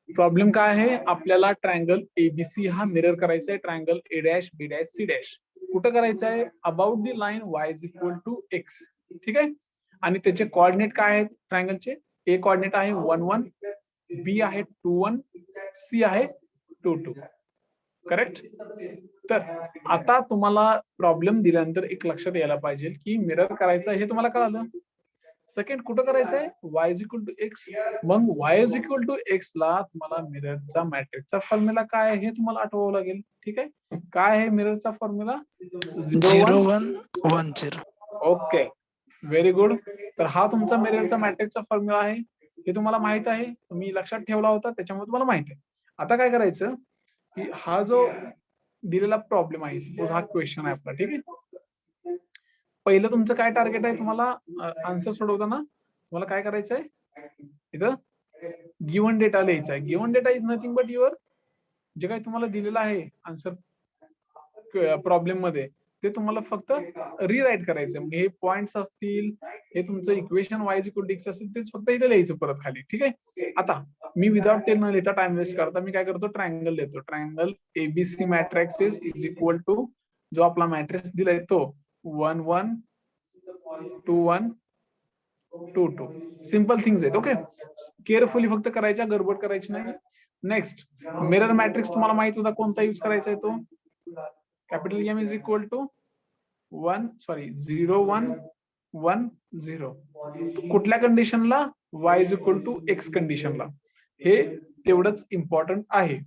Speaker 1: Problem काय आहे? आपल्याला triangle ABC हा mirror करायचा आहे triangle A dash B dash C dash. कुठं करायचं आहे? About the line y is equal to X. ठीक आहे. आणि त्याचे कोऑर्डिनेट काय आहेत ट्रायंगलचे? ए कोऑर्डिनेट आहे 1 1, बी आहे 2 1, सी आहे 2 2. करेक्ट? तर आता तुम्हाला प्रॉब्लेम दिल्यानंतर एक लक्षात यायला पाहिजे की मिरर करायचं हे तुम्हाला कळालं. सेकंड कुठं करायचं आहे? y is equal to X. मग y is equal to X ला तुम्हाला मिररचा मॅट्रिक्सचा फॉर्म्युला काय आहे हे तुम्हाला आठवावं लागेल. ठीक आहे. काय आहे मिररचा फॉर्म्युला?
Speaker 2: 0 1 1 0.
Speaker 1: Okay, very good. तर हा तुमचा मिररचा मॅट्रिक्सचा फॉर्म्युला आहे. हे तुम्हाला माहित आहे, तुम्ही लक्षात ठेवला होता त्याच्यामुळे तुम्हाला माहित आहे. आता काय करायचं की हा जो दिलेला प्रॉब्लेम आहे, सपोज हा क्वेश्चन आहे आपला. ठीक आहे. पहिलं तुमचं काय टार्गेट आहे? तुम्हाला आन्सर सोडवताना तुम्हाला काय करायचं आहे? इथं गिव्हन डेटा लिहायचा आहे. Given data is nothing but your जे काही तुम्हाला दिलेलं आहे आन्सर प्रॉब्लेम मध्ये ते तुम्हाला फक्त रिराईट करायचं. म्हणजे हे पॉइंट्स असतील, हे तुमचं equation y equal to X असेल तेच फक्त इथे लिहायचं परत खाली. ठीक आहे. आता मी विदाउट ते न लिहिता टाइम वेस्ट करता मी काय करतो? ट्रायंगल लिहितो. Triangle ABC matrix is equal to जो आपला मॅट्रिक्स दिलाय तो 1 1 2 1 2 2. सिंपल थिंग्स आहेत. ओके, केअरफुली फक्त करायच्या, गडबड करायची नाही. नेक्स्ट मिरर मॅट्रिक्स तुम्हाला माहित होता कोणता यूज करायचा आहे? तो capital M is equal to 0 1 1 0. कुठल्या कंडिशनला? y is equal to X कंडिशनला. हे तेवढंच इम्पॉर्टंट आहे.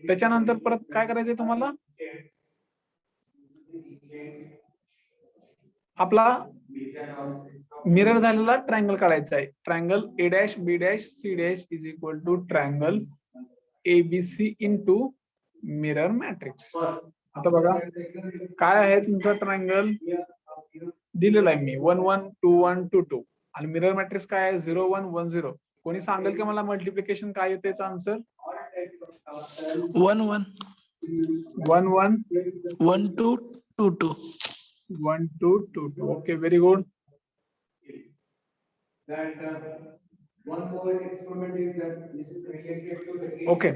Speaker 1: त्याच्यानंतर परत काय करायचंय तुम्हाला? आपला मिरर झालेला ट्रायंगल काढायचा आहे. Triangle A dash B dash C dash is equal to triangle ABC into mirror matrix. आता बघा काय आहे तुमचा ट्रायंगल दिलेला आहे मी 1 1 2 1 2 2 आणि मिरर मॅट्रिक्स काय आहे? 0 1 1 0. कोणी सांगेल की मला मल्टिप्लिकेशन काय येते त्याचा answer?
Speaker 2: 1 1
Speaker 1: 1 1
Speaker 2: 1 2 2 2.
Speaker 1: 1 2 2 2. Okay, very good.
Speaker 3: One more experiment is that this is related to the
Speaker 1: Okay,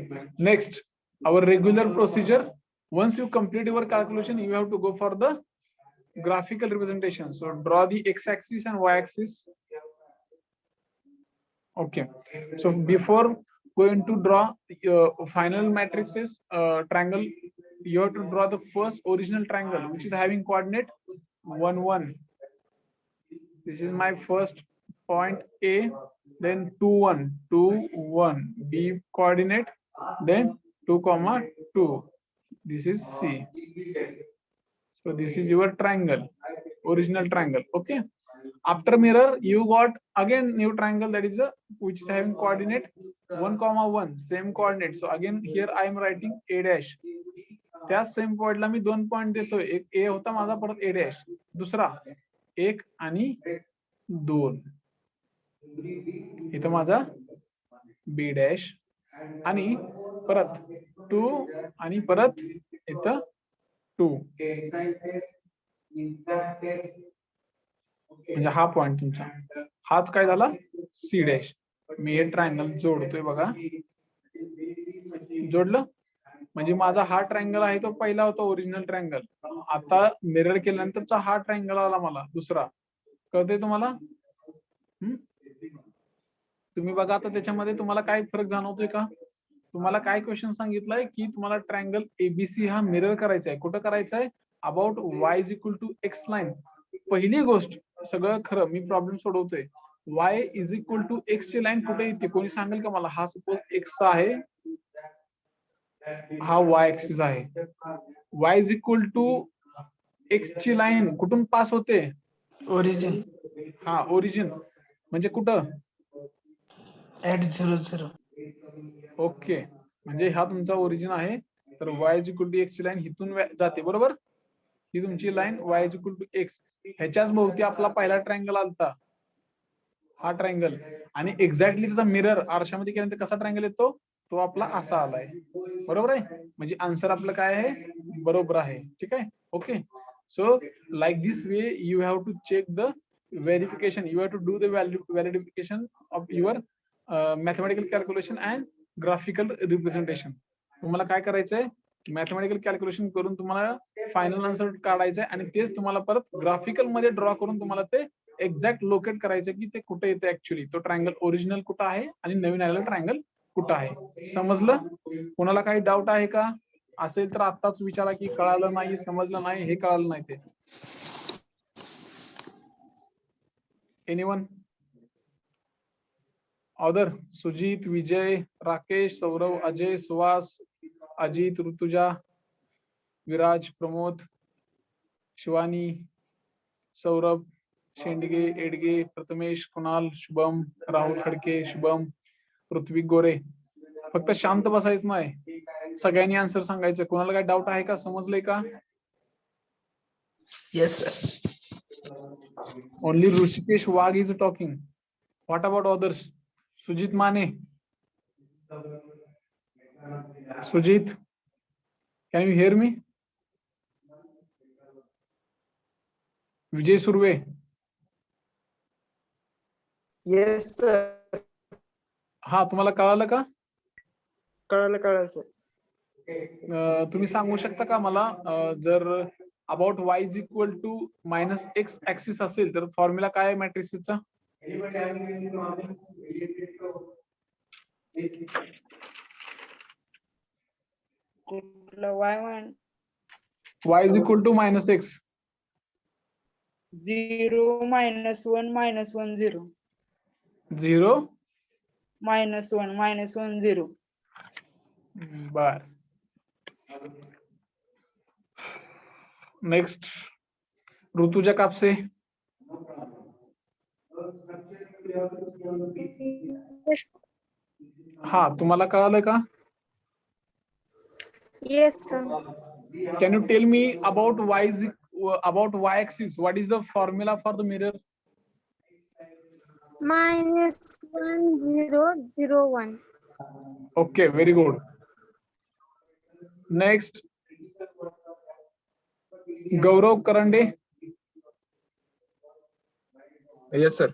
Speaker 1: next our regular procedure. Once you complete your calculation, you have to go for the graphical representation. So draw the x-axis and y-axis. Okay, so before going to draw final matrix is triangle. You have to draw the first original triangle which is having coordinate 1 1. This is my first point A, then 2 1 2 1 B coordinate, then 2 comma 2. This is C. So this is your triangle, original triangle. Okay. After mirror, you got again new triangle that is a which is having coordinate 1 comma 1, same coordinate. So again here I am writing A dash. त्या same पॉइंटला मी 2 point देतोय. एक ए होता माझा, परत A dash, दुसरा 1 आणि 2. इथं माझा बी डॅश आणि परत 2 आणि परत इथं 2. म्हणजे हा पॉइंट तुमचा, हाच काय झाला सी डॅश. मी हे ट्रायंगल जोडतोय बघा, जोडलं. म्हणजे माझा हा ट्रायंगल आहे तो पहिला होता ओरिजिनल ट्रायंगल. आता मिरर केल्यानंतरचा हा ट्रायंगल आला मला दुसरा. कळतंय तुम्हाला? तुम्ही बघा आता त्याच्यामध्ये तुम्हाला काय फरक जाणवतोय का? तुम्हाला काय क्वेश्चन सांगितलंय की तुम्हाला ट्रायंगल एबीसी हा मिरर करायचा आहे. कुठं करायचा आहे? About Y is equal to X line. पहिली गोष्ट, सगळं खरं, मी प्रॉब्लेम सोडवतोय. Y is equal to X ची लाईन कुठे येते? कोणी सांगेल का मला? हा सपोज एक्स आहे, हा वाय ऍक्सिस आहे. Y is equal to X ची लाईन कुठून पास होते?
Speaker 2: ओरिजिन
Speaker 1: हा, ओरिजिन म्हणजे कुठं?
Speaker 2: @00.
Speaker 1: ओके, म्हणजे हा तुमचा ओरिजिन आहे. तर Y is equal to X ची लाईन हिथून जाते, बरोबर. ही तुमची line Y is equal to X. ह्याच्याच भोवती आपला पहिला ट्रायंगल आलता, हा ट्रायंगल. आणि एक्झॅक्टली त्याचा मिरर आरशामध्ये केल्यानंतर कसा ट्रायंगल येतो? तो आपला असा आलाय, बरोबर आहे. म्हणजे आन्सर आपलं काय आहे? बरोबर आहे. ठीक आहे. Okay. So like this way you have to check the verification. You have to do the verification of your mathematical calculation and graphical representation. तुम्हाला काय करायचंय? मॅथमॅटिकल कॅल्क्युलेशन करून तुम्हाला फायनल आन्सर काढायचंय आणि तेच तुम्हाला परत ग्राफिकल मध्ये ड्रॉ करून तुम्हाला ते एक्झॅक्ट लोकेट करायचं की ते कुठे येते ऍक्च्युअली. तो ट्रायंगल ओरिजिनल कुठं आहे आणि नवीन आलेला ट्रायंगल कुठं आहे. समजलं? कोणाला काही डाऊट आहे का? असेल तर आत्ताच विचारा की कळालं नाही, समजलं नाही, हे कळालं नाही ते. एनीवन? ऑदर? सुजीत, विजय, राकेश, सौरव, अजय, सुहास, अजित, ऋतुजा, विराज, प्रमोद, शिवानी, सौरभ, शेंडगे, एडगे, प्रथमेश, कुणाल, शुभम, राहुल खडके, शुभम, पृथ्वी गोरे. फक्त शांत बसायचं नाही, सगळ्यांनी आन्सर सांगायचं. कोणाला काय डाऊट आहे का? समजलंय का?
Speaker 2: Yes sir.
Speaker 1: Only Rushikesh Wagh is talking. What about others? Sujit Mane. Sujit, can you hear me? Vijay Surve.
Speaker 4: Yes sir.
Speaker 1: हा, तुम्हाला कळालं का?
Speaker 4: कळालं सर.
Speaker 1: तुम्ही सांगू शकता का मला, जर about Y is equal to minus X axis असेल तर फॉर्म्युला काय आहे मॅट्रिक्सचा? Y is equal to minus X.
Speaker 4: 0 -1 -1 0
Speaker 1: 0
Speaker 4: -1 -1 0.
Speaker 1: बर. नेक्स्ट, ऋतुजा कापसे. हा, तुम्हाला कळालं का?
Speaker 5: Yes, sir.
Speaker 1: Can you tell me about about y axis? What is the formula for the mirror?
Speaker 5: -1001.
Speaker 1: Okay, very good. Next, Gaurav Karande.
Speaker 6: Yes, sir.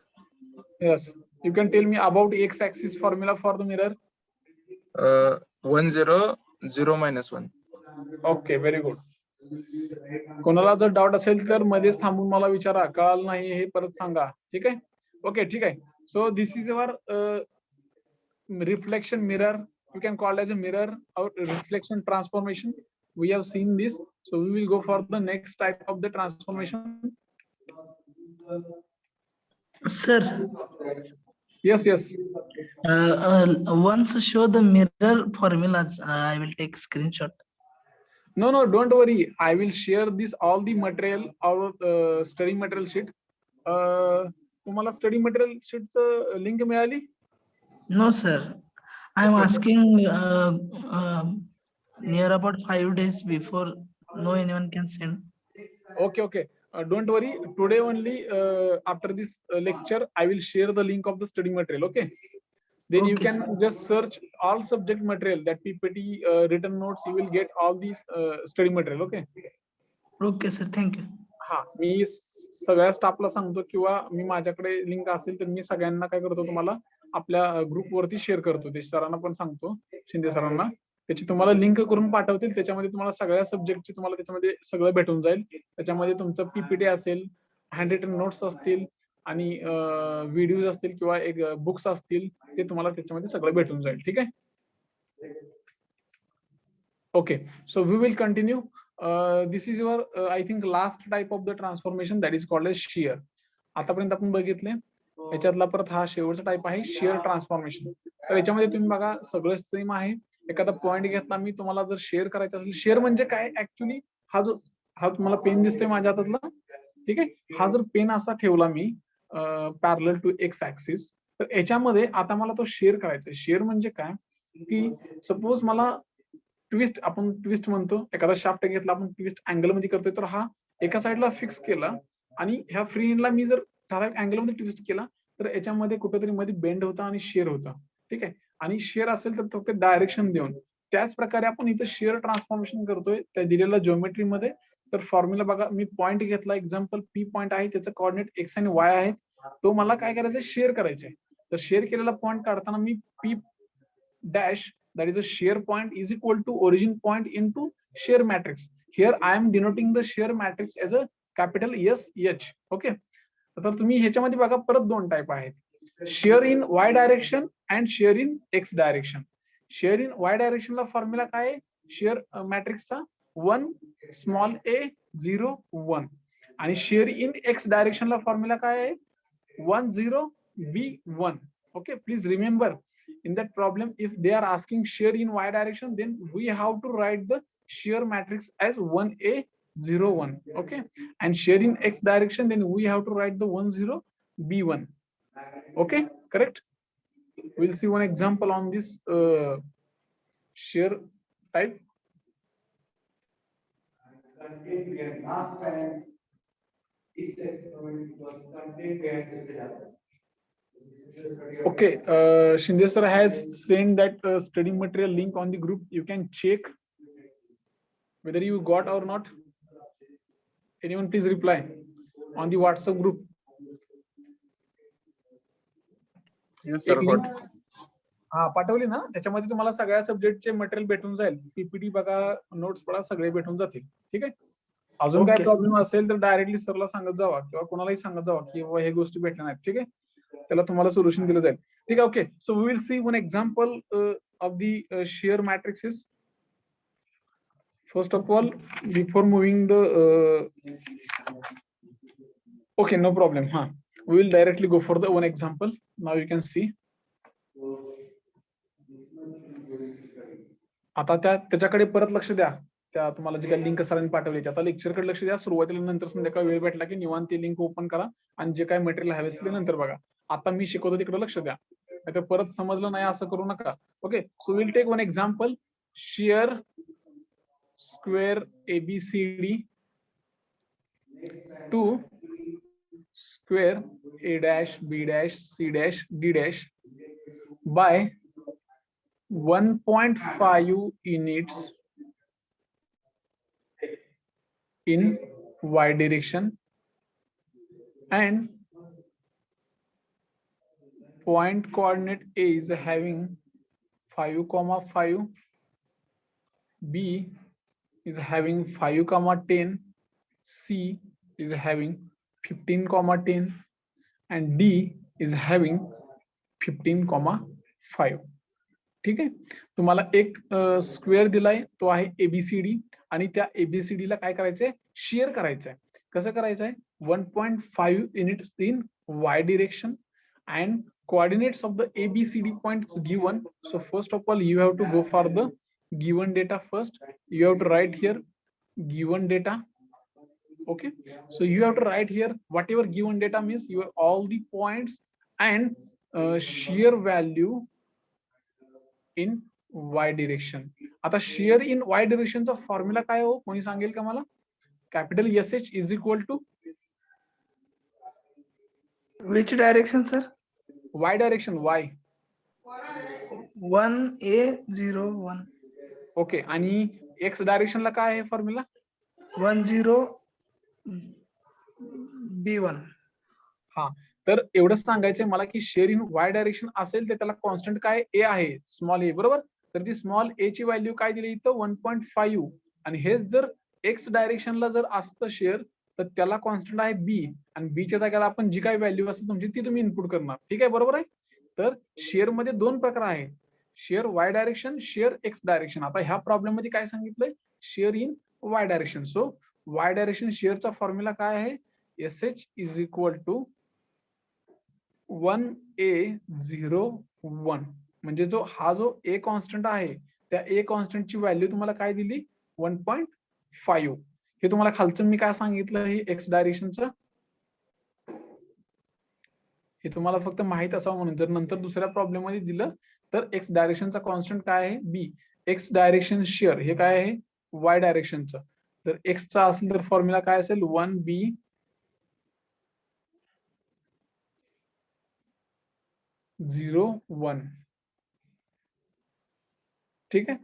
Speaker 1: Yes, you can tell me about x-axis formula for the mirror.
Speaker 6: 1 0 0 -1.
Speaker 1: Okay, very good. कोणाला जर doubt असेल तर मध्येच थांबून मला विचारा. कळालं नाही हे परत सांगा. ठीक आहे? ओके, ठीक आहे. So this is your reflection mirror, you can call as a mirror or reflection transformation. We have seen this, so we will go for the next type of the transformation.
Speaker 2: Sir,
Speaker 1: Yes.
Speaker 2: once show the mirror formulas, I will take screenshot.
Speaker 1: No, don't worry. I will share this all the material, our study material sheet. तुम्हाला study material sheet link मिळाली?
Speaker 2: No, sir. I'm
Speaker 1: Okay.
Speaker 2: asking near about 5 days before. No anyone can send.
Speaker 1: Okay. Don't worry. Today only, after this lecture, I will share the link of the study material. Okay. Then you
Speaker 2: Okay,
Speaker 1: can
Speaker 2: sir.
Speaker 1: just search all subject material, that PPT, written notes. You will get all these study material. Okay.
Speaker 2: Okay, sir. Thank you.
Speaker 1: हा, मी सगळ्या स्टाफला सांगतो किंवा मी माझ्याकडे link असेल तर मी सगळ्यांना काय करतो, तुम्हाला आपल्या ग्रुप वरती शेअर करतो. ते सरांना पण सांगतो, शिंदे सरांना. त्याची तुम्हाला लिंक करून पाठवतील. त्याच्यामध्ये तुम्हाला सगळ्या सब्जेक्टची तुम्हाला त्याच्यामध्ये सगळं भेटून जाईल. त्याच्यामध्ये तुमचं पीपीटी असेल, हँड रिटन नोट्स असतील आणि व्हिडिओज असतील किंवा एक बुक्स असतील, ते तुम्हाला त्याच्यामध्ये सगळं भेटून जाईल. ठीक आहे. Okay, so we will continue. This is your, I think, last type of the transformation, that is called as shear. आतापर्यंत आपण बघितले. याच्यातला परत हा शेवटचा टाइप आहे शेअर ट्रान्सफॉर्मेशन. तर याच्यामध्ये तुम्ही बघा सगळं सेम आहे. एखादा पॉईंट घेतला मी, तुम्हाला जर शेअर करायचं असेल, शेअर म्हणजे काय ऍक्च्युली, हा तुम्हाला पेन दिसतोय माझ्या हातातला, ठीक आहे. हा जर पेन असा ठेवला मी पॅरलल टू एक्स ऍक्सिस, तर याच्यामध्ये आता मला तो शेअर करायचा आहे. शेअर म्हणजे काय की सपोज मला ट्विस्ट, आपण ट्विस्ट म्हणतो, एखादा शाफ्ट घेतला आपण ट्विस्ट अँगल मध्ये करतोय, तर हा एका साईडला फिक्स केला आणि ह्या फ्री एंडला मी जर ठराविक अँगल मध्ये ट्विस्ट केला, तर याच्यामध्ये कुठेतरी मध्ये बेंड होता आणि शेअर होता. ठीक आहे. आणि शेअर असेल तर फक्त डायरेक्शन देऊन. त्याच प्रकारे आपण इथं शेअर ट्रान्सफॉर्मेशन करतोय त्या दिलेल्या जिओमेट्री मध्ये. तर फॉर्म्युला बघा, मी पॉईंट घेतला, एक्झाम्पल पी पॉईंट आहे, त्याचं कोऑर्डिनेट एक्स आणि वाय आहेत. तो मला काय करायचंय, शेअर करायचंय. तर शेअर केलेला पॉईंट काढताना मी P dash, that is a shear point, is equal to origin point into shear matrix. Here I am denoting the shear matrix as a capital SH. Okay. तर तुम्ही ह्याच्यामध्ये बघा परत दोन टाइप आहेत, shear in Y direction and shear in X direction. Shear in Y डायरेक्शनला formula काय आहे, शेअर मॅट्रिक्सचा 1 स्मॉल a 0 1. आणि शेअर इन एक्स डायरेक्शनला फॉर्म्युला काय आहे, 1 0 b 1. Okay, please remember, in that problem, if they are asking shear in y direction, then we have to write the shear matrix as 1a 0 1. Okay, and shear in x direction, then we have to write the 1 0 b 1. Okay, correct. We'll see one example on this shear type.
Speaker 3: Last time, this experiment was contained where this is happened.
Speaker 1: Okay, Shinde sir has sent that study material link on the group. You can check whether you got or not. Anyone please reply on the WhatsApp group.
Speaker 6: Yes, sir.
Speaker 1: एक link हा पाठवली ना, त्याच्यामध्ये तुम्हाला सगळ्या सब्जेक्टचे material भेटून जाईल. PPT बघा, नोट्स पडा, सगळे भेटून जातील. ठीक आहे. अजून काय
Speaker 2: Okay,
Speaker 1: प्रॉब्लेम असेल तर डायरेक्टली सरला सांगत जावा किंवा कोणालाही सांगत जावा की बाबा हे गोष्टी भेटल्या नाहीत. ठीक आहे. त्याला तुम्हाला सोल्युशन दिलं जाईल. ठीक आहे. Okay, so we will see one example of the shear matrices. First of all, before moving the okay, no problem. We will directly go for the one example. Now you can see. आता त्याच्याकडे परत लक्ष द्या. त्या तुम्हाला जी काही link सरांनी पाठवली, आता लेक्चरकडे लक्ष द्या. सुरुवातीला नंतर संध्याकाळी वेळ भेटला की निवांत ती लिंक ओपन करा आणि जे काय मटेरियल हवे असेल ते नंतर बघा. आता मी शिकवतो तिकडे लक्ष द्या. नाहीतर परत समजलं नाही असं करू नका. Okay, so will take one example. Shear square ABCD to square A dash B dash C dash D dash by 1.5 units in y direction and point coordinate A is having 5,5, B is having 5,10, C is having 15,10, and D is having 15,5. ठीक आहे. तुम्हाला एक square दिलाय, तो आहे ABCD, आणि त्या ABCD ला काय करायचंय, शेअर करायचंय. कसं करायचंय, 1.5 unit in y direction and coordinates of the ABCD points given. So first of all, you have to go for the given data first. You have to write here given data. Okay, so you have to write here whatever given data means, your all the points and shear value in y direction. आता shear in y direction चा formula काय हो, कोणी सांगेल का मला? Capital SH is equal to
Speaker 2: Which direction, sir?
Speaker 1: y direction, y.
Speaker 2: 1A01.
Speaker 1: ओके, आणि x डायरेक्शनला काय आहे फॉर्म्युला?
Speaker 2: 10B1.
Speaker 1: हा, तर एवढंच सांगायचंय मला की शेअर इन वाय डायरेक्शन असेल तर त्याला कॉन्स्टंट काय ए आहे, स्मॉल ए, बरोबर. तर ती स्मॉल ए ची व्हॅल्यू काय दिली इथं, 1.5. आणि हेच जर एक्स डायरेक्शनला जर असतं शेअर, तर त्याला कॉन्स्टंट आहे बी, आणि बीच्या जागेला आपण जी काही व्हॅल्यू असेल तुमची ती तुम्ही इनपुट करणार. ठीक आहे, बरोबर आहे. तर शेअर मध्ये दोन प्रकार आहेत, share Y direction, share x direction. आता ह्या प्रॉब्लेम मध्ये काय सांगितलंय, share in Y direction. So Y direction शेअरचा फॉर्म्युला काय आहे, SH is equal to 1A01. म्हणजे जो हा जो ए कॉन्स्टंट आहे, त्या ए कॉन्स्टंट ची व्हॅल्यू तुम्हाला काय दिली, 1.5. हे तुम्हाला खालचं मी काय सांगितलं, हे एक्स डायरेक्शनचं, हे तुम्हाला फक्त माहित असावं म्हणून. जर नंतर दुसऱ्या प्रॉब्लेम मध्ये दिलं तर एक्स डायरेक्शनचा कॉन्स्टंट काय आहे, बी. एक्स डायरेक्शन शेअर हे काय आहे, वाय डायरेक्शनचं. तर एक्सचा असेल तर फॉर्म्युला काय असेल, 1B01. ठीक आहे.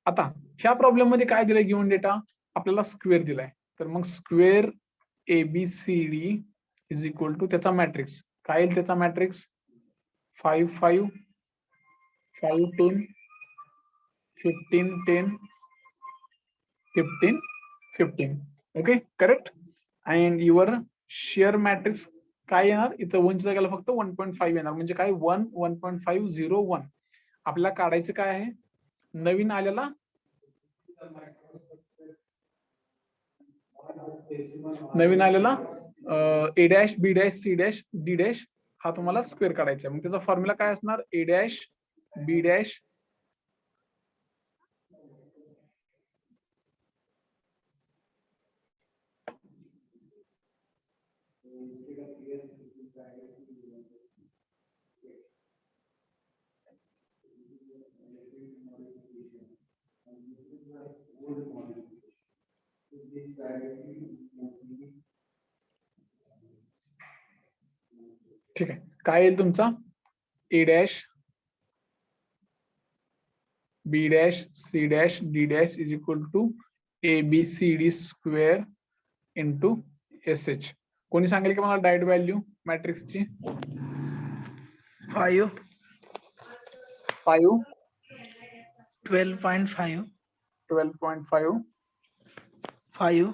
Speaker 1: आता ह्या प्रॉब्लेम मध्ये काय दिलंय, गिव्हन डेटा आपल्याला स्क्वेअर दिलाय. तर मग square ABCD is equal to त्याचा मॅट्रिक्स काय येईल, त्याचा matrix 5 5 5 10 15 10 15 15. Okay, correct. And your shear matrix काय येणार, इथं 1 च्या जागेला फक्त 1.5 येणार. म्हणजे काय, 1 1.501. आपल्याला काढायचं काय आहे, नवीन आलेला A dash B dash C dash D dash, हा तुम्हाला स्क्वेअर काढायचा आहे. मग त्याचा फॉर्म्युला काय असणार, ए डॅश बी डॅश ठीक आहे. काय येईल तुमचा, A dash B dash C dash D dash is equal to ABCD square into SH. कोणी सांगेल की मला डायरेक्ट व्हॅल्यू मॅट्रिक्सची?
Speaker 2: 5.
Speaker 1: 5
Speaker 2: 12.5.
Speaker 1: 12.5
Speaker 2: 5.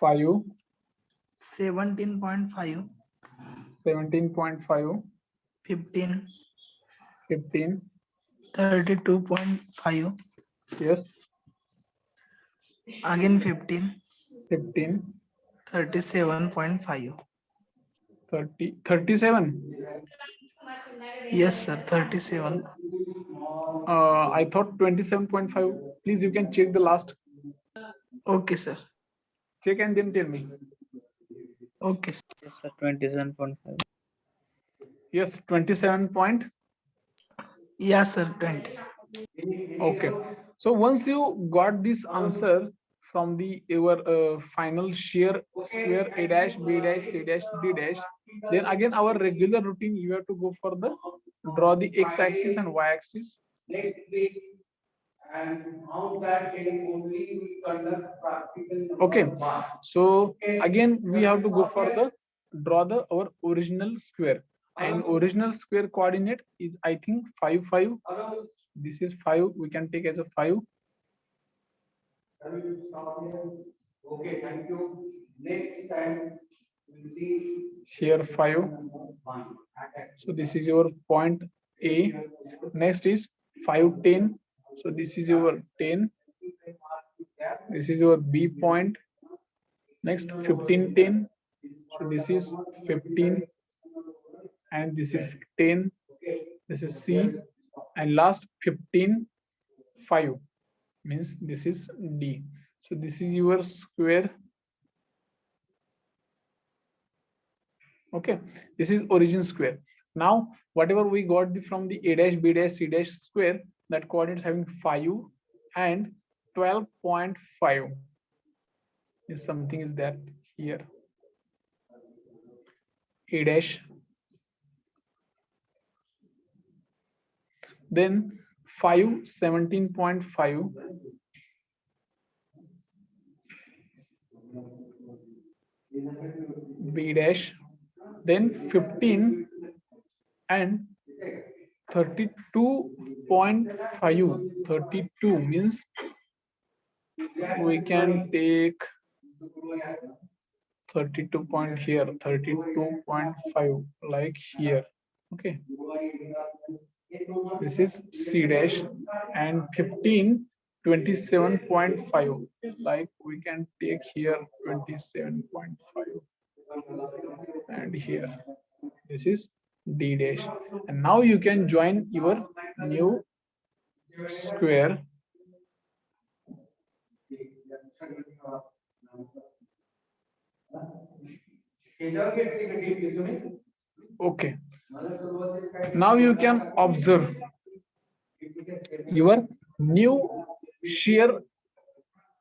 Speaker 1: 5
Speaker 2: 17.5.
Speaker 1: 17.5
Speaker 2: 15.
Speaker 1: 15
Speaker 2: 32.5.
Speaker 1: yes
Speaker 2: Again 15.
Speaker 1: 15
Speaker 2: 37.5.
Speaker 1: 37.
Speaker 2: Yes, sir. 37.
Speaker 1: I thought 27.5. Please, you can check the last.
Speaker 2: Okay, sir.
Speaker 1: Check and then tell me.
Speaker 2: Okay, sir.
Speaker 5: Yes, sir, 27.5.
Speaker 1: Yes, 27 point.
Speaker 2: Yeah, sir. 20.
Speaker 1: Okay. So once you got this answer from the your final shear square a dash b dash c dash d dash, then again our regular routine, you have to go for the draw the x-axis and y-axis.
Speaker 3: Next week, and on that day only we conduct practical.
Speaker 1: Okay. So again we have to go for the draw the our original square, and original square coordinate is I think 5 5. This is 5, we can take as a 5.
Speaker 3: Okay, thank you. Next time we'll see
Speaker 1: Here 5. So this is your point A. Next is 5, 10. So this is your 10. This is your B point. Next 15, 10. So this is 15, and this is 10. This is C, and last 15, 5 means this is D. So this is your square. Okay, this is origin square. Now whatever we got from the A dash, B dash, C dash square, that coordinates having 5 and 12.5 is something is that here. A dash, then 5, 17.5, B dash, then 15 and 32.5. 32 means we can take 32 point here, 32.5 like here. Okay, this is C dash, and 15, 27.5 like we can take here 27.5, and here this is D dash. And now you can join your new square. Okay, now you can observe your new shear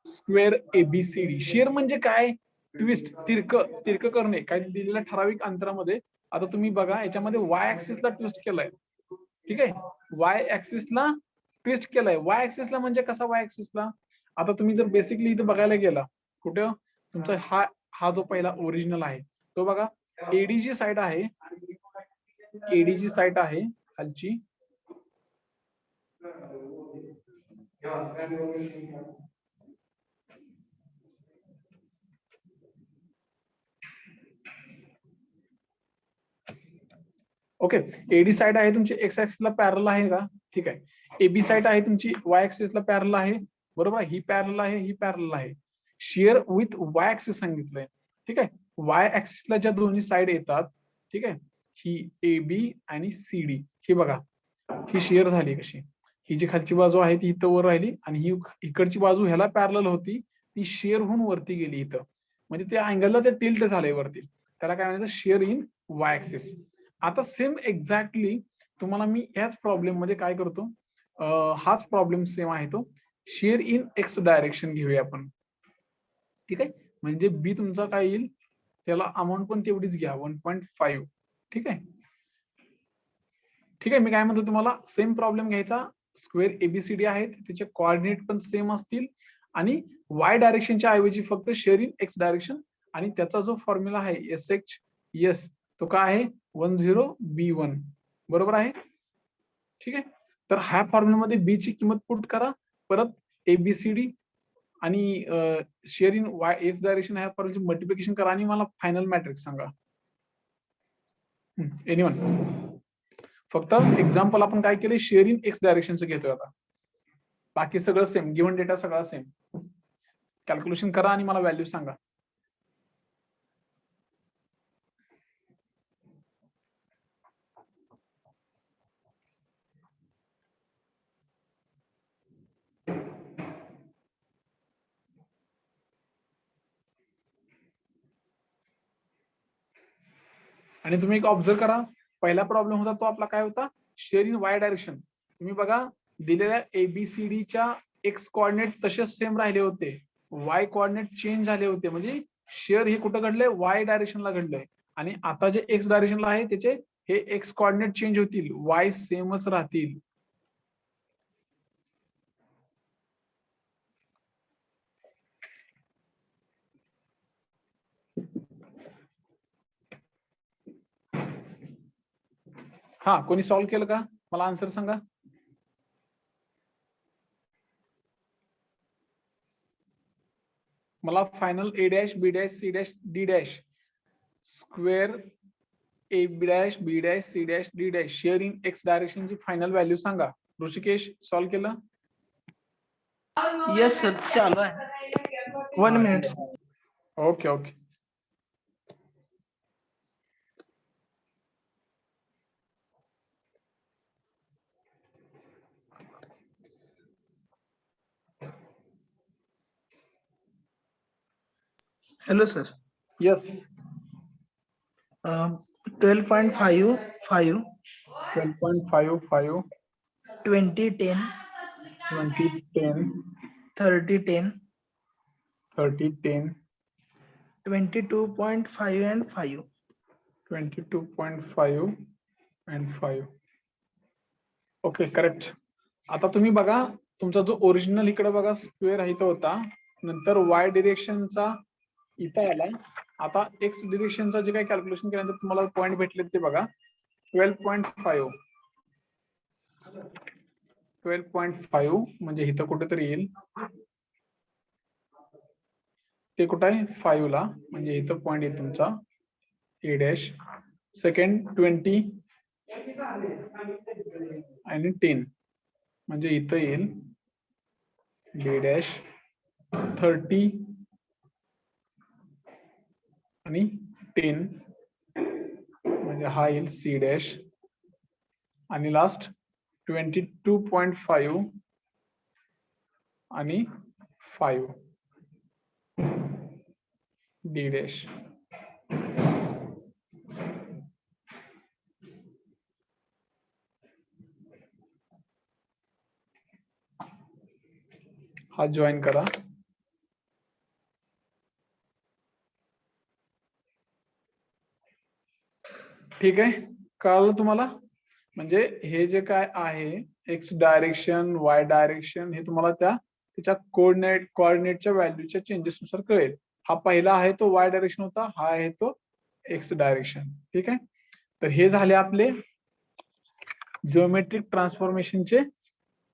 Speaker 1: square ABCD. Share म्हणजे काय? Twist, तिरक करणे काय दिलेल्या ठराविक अंतरामध्ये. आता तुम्ही बघा याच्यामध्ये वाय ऍक्सिसला ट्विस्ट केलाय. ठीक आहे, वाय ऍक्सिसला ट्विस्ट केलाय. वाय ऍक्सिसला म्हणजे कसा वाय ऍक्सिसला? आता तुम्ही जर बेसिकली इथं बघायला गेला, कुठं तुमचा हा जो पहिला ओरिजिनल आहे तो बघा, एडीजी साईड आहे, एडीजी साईड आहे खालची. ओके, एडी साइड आहे तुमची एक्स ऍक्सिसला पॅरल आहे का? ठीक आहे. एबी साइड आहे तुमची वाय ऍक्सिसला पॅरल आहे, बरोबर. ही पॅरल आहे, ही पॅरल आहे. शेअर विथ वाय ऍक्सिस सांगितलंय. ठीक आहे, वाय ऍक्सिसला ज्या दोन्ही साइड येतात, ठीक आहे, ही एबी आणि सीडी, ही बघा ही शेअर झाली कशी. ही जी खालची बाजू आहे ती इथं वर राहिली, आणि ही इकडची बाजू ह्याला पॅरल होती, ती शेअर होऊन वरती गेली इथं. म्हणजे त्या अँगलला ते टिल्ट झालंय वरती, त्याला काय म्हणायचं? Share in Y axis. आता सेम एक्झॅक्टली तुम्हाला मी याच प्रॉब्लेम मध्ये काय करतो, हाच प्रॉब्लेम सेम आहे तो. शेअर इन एक्स डायरेक्शन घेऊया आपण. ठीक आहे, म्हणजे बी तुमचा काय येईल, त्याला अमाऊंट पण तेवढीच घ्या, 1.5. ठीक आहे, ठीक आहे. मी काय म्हणतो तुम्हाला, सेम प्रॉब्लेम घ्यायचा. स्क्वेअर एबीसीडी आहेत, त्याचे कोऑर्डिनेट पण सेम असतील, आणि वाय डायरेक्शनच्या ऐवजी फक्त शेअर इन एक्स डायरेक्शन. आणि त्याचा जो फॉर्म्युला आहे एस एच एस, तो काय आहे? 10B1, बरोबर आहे. ठीक आहे, तर ह्या फॉर्म्युलामध्ये बी ची किंमत पुट करा, परत एबीसीडी आणि share in Y x direction ह्या फॉर्म्युलाची मल्टिप्लिकेशन करा, आणि मला फायनल मॅट्रिक्स सांगा. एनीवन? फक्त एक्झाम्पल आपण काय केले, शेअर इन एक्स डायरेक्शनचं घेतोय आता. बाकी सगळं सेम, गिव्हन डेटा सगळा सेम. कॅल्क्युलेशन करा आणि मला व्हॅल्यू सांगा. आणि तुम्ही एक ऑब्झर्व करा, पहिला प्रॉब्लेम होता तो आपला काय होता? Share in Y direction. तुम्ही बघा, दिलेल्या एबीसीडीच्या एक्स कोऑर्डिनेट तसेच सेम राहिले होते, वाय कोऑर्डिनेट चेंज झाले होते. म्हणजे शेअर हे कुठं घडलंय? वाय डायरेक्शनला घडलंय. आणि आता जे एक्स डायरेक्शनला आहे त्याचे हे एक्स कोऑर्डिनेट चेंज होतील, वाय सेमच राहतील. हा, कोणी सॉल्व्ह केलं का? मला आन्सर सांगा. मला final A dash, B dash, C dash, D dash square A B dash B dash C dash D dash shear in X डायरेक्शनची फायनल व्हॅल्यू सांगा. ऋषिकेश सॉल्व्ह केलं?
Speaker 2: Yes, sir. चालू आहे. 1 minute.
Speaker 1: Okay okay.
Speaker 2: Hello, sir.
Speaker 1: Yes.
Speaker 2: 12.55,
Speaker 1: 12.55,
Speaker 2: 2010,
Speaker 1: 2010,
Speaker 2: 3010,
Speaker 1: 3010,
Speaker 2: 22.5 and 5.
Speaker 1: 22.5 and 5. Okay correct. आता तुम्ही बघा तुमचा जो ओरिजिनल इकडे बघा स्क्वेअर इथं होता, नंतर वाय डिरेक्शनचा इथं आला. आता एक्स डिरेक्शनचा जे काही कॅल्क्युलेशन केल्यानंतर तुम्हाला पॉईंट भेटले ते बघा 12.5. 12.5 म्हणजे इथं कुठेतरी येईल, ते कुठं आहे 5 ला, म्हणजे इथं पॉईंट आहे तुमचा ए डॅश. सेकंड 20 आणि 10 म्हणजे इथं येईल डी डॅश. 30 आणि 10 म्हणजे हा येईल सी डॅश. आणि लास्ट 22.5 आणि 5 डी डॅश. हा जॉईन करा. ठीक आहे, कळलं तुम्हाला? म्हणजे हे जे काय आहे एक्स डायरेक्शन वाय डायरेक्शन हे तुम्हाला त्याच्या कोऑर्डिनेटच्या व्हॅल्यूच्या चेंजेस नुसार कळेल. हा पहिला आहे तो वाय डायरेक्शन होता, हा आहे तो एक्स डायरेक्शन. ठीक आहे, तर हे झाले आपले जिओमेट्रिक ट्रान्सफॉर्मेशनचे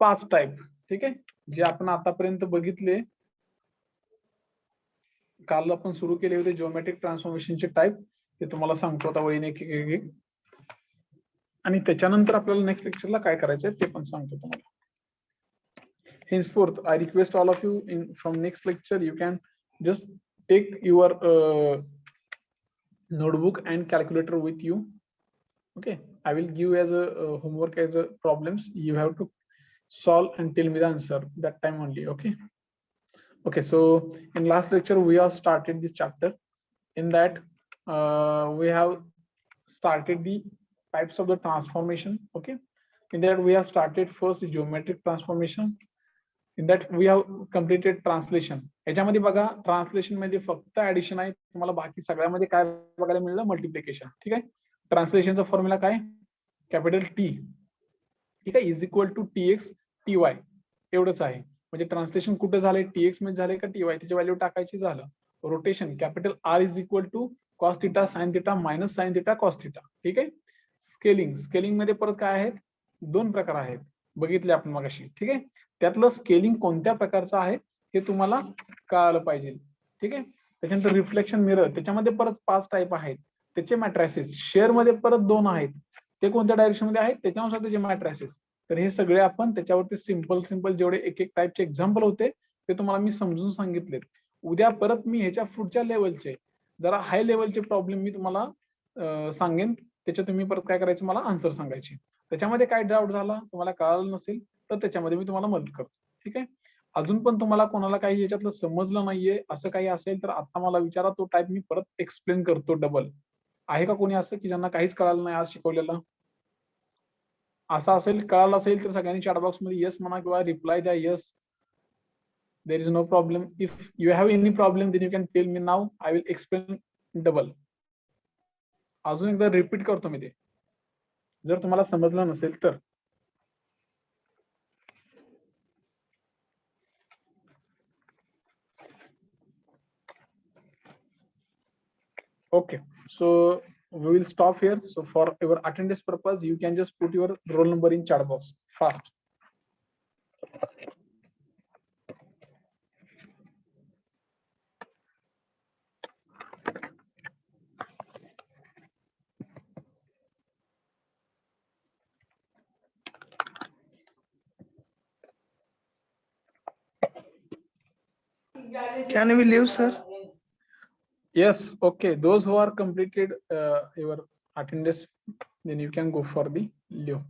Speaker 1: 5 टाइप. ठीक आहे, जे आपण आतापर्यंत बघितले, काल आपण सुरू केले होते जिओमेट्रिक ट्रान्सफॉर्मेशनचे टाइप, ते तुम्हाला सांगतो आता वळीने एक. आणि त्याच्यानंतर आपल्याला नेक्स्ट लेक्चरला काय करायचंय ते पण सांगतो तुम्हाला. Henceforth, I request all of you from next lecture you can just take your notebook and calculator with you. Okay, I will give as a homework as a problems. You have to solve and tell me the answer that time only. Okay. Okay, so in last lecture we have started this chapter. In that we have started the types of the transformation. Okay, in that we have started first geometric transformation. In that we have completed translation. याच्यामध्ये बघा translation मध्ये फक्त addition आहे, तुम्हाला बाकी सगळ्यामध्ये काय बघायला मिळलं मल्टिप्लिकेशन. ठीक आहे, ट्रान्सलेशनचा फॉर्म्युला काय कॅपिटल टी. ठीक आहे, is equal to T X T Y एवढंच आहे. म्हणजे ट्रान्सलेशन कुठे झालंय टी एक्स मध्ये झालंय का टी वाय त्याची व्हॅल्यू टाकायची झालं. Rotation capital R is equal to cos theta sine theta minus sine theta cos theta. ठीक आहे, स्केलिंग मध्ये परत काय आहेत 2 प्रकार आहेत बघितले आपण मगाशी. ठीक आहे, त्यातलं स्केलिंग कोणत्या प्रकारचं आहे हे तुम्हाला कळालं पाहिजे. ठीक आहे, त्याच्यानंतर रिफ्लेक्शन मिरर त्याच्यामध्ये परत 5 टाइप आहेत त्याचे मॅट्रायसेस. शेअर मध्ये परत 2 आहेत, ते कोणत्या डायरेक्शन मध्ये आहेत त्याच्यानुसार त्याचे मॅट्रायसेस. तर हे सगळे आपण त्याच्यावरती सिंपल जेवढे एक टाइपचे एक्झाम्पल होते ते तुम्हाला मी समजून सांगितले. उद्या परत मी ह्याच्या पुढच्या लेवलचे जरा हाय लेवलचे प्रॉब्लेम मी तुम्हाला सांगेन, त्याच्या तुम्ही परत काय करायचं मला आन्सर सांगायचे. त्याच्यामध्ये काय डाऊट झाला तुम्हाला कळालं नसेल तर त्याच्यामध्ये मी तुम्हाला मदत करतो. ठीक आहे, अजून पण तुम्हाला कोणाला काही याच्यातलं समजलं नाहीये असं काही असेल तर आता मला विचारा, तो टाइप मी परत एक्सप्लेन करतो डबल. आहे का कोणी असं की ज्यांना काहीच कळालं नाही आज शिकवलेलं? असं असेल कळालं असेल तर सगळ्यांनी चॅट बॉक्स मध्ये येस म्हणा किंवा रिप्लाय द्या yes. There is no problem. If you have any problem then you can tell me now, I will explain double. अजून एकदा रिपीट करतो मी ते जर तुम्हाला समजलं नसेल तर. Okay, so we will stop here. So for your attendance purpose, you can just put your roll number in chat box fast.
Speaker 2: Can we leave, sir?
Speaker 1: Yes, okay. Those who are completed your attendance, then you can go for the leave.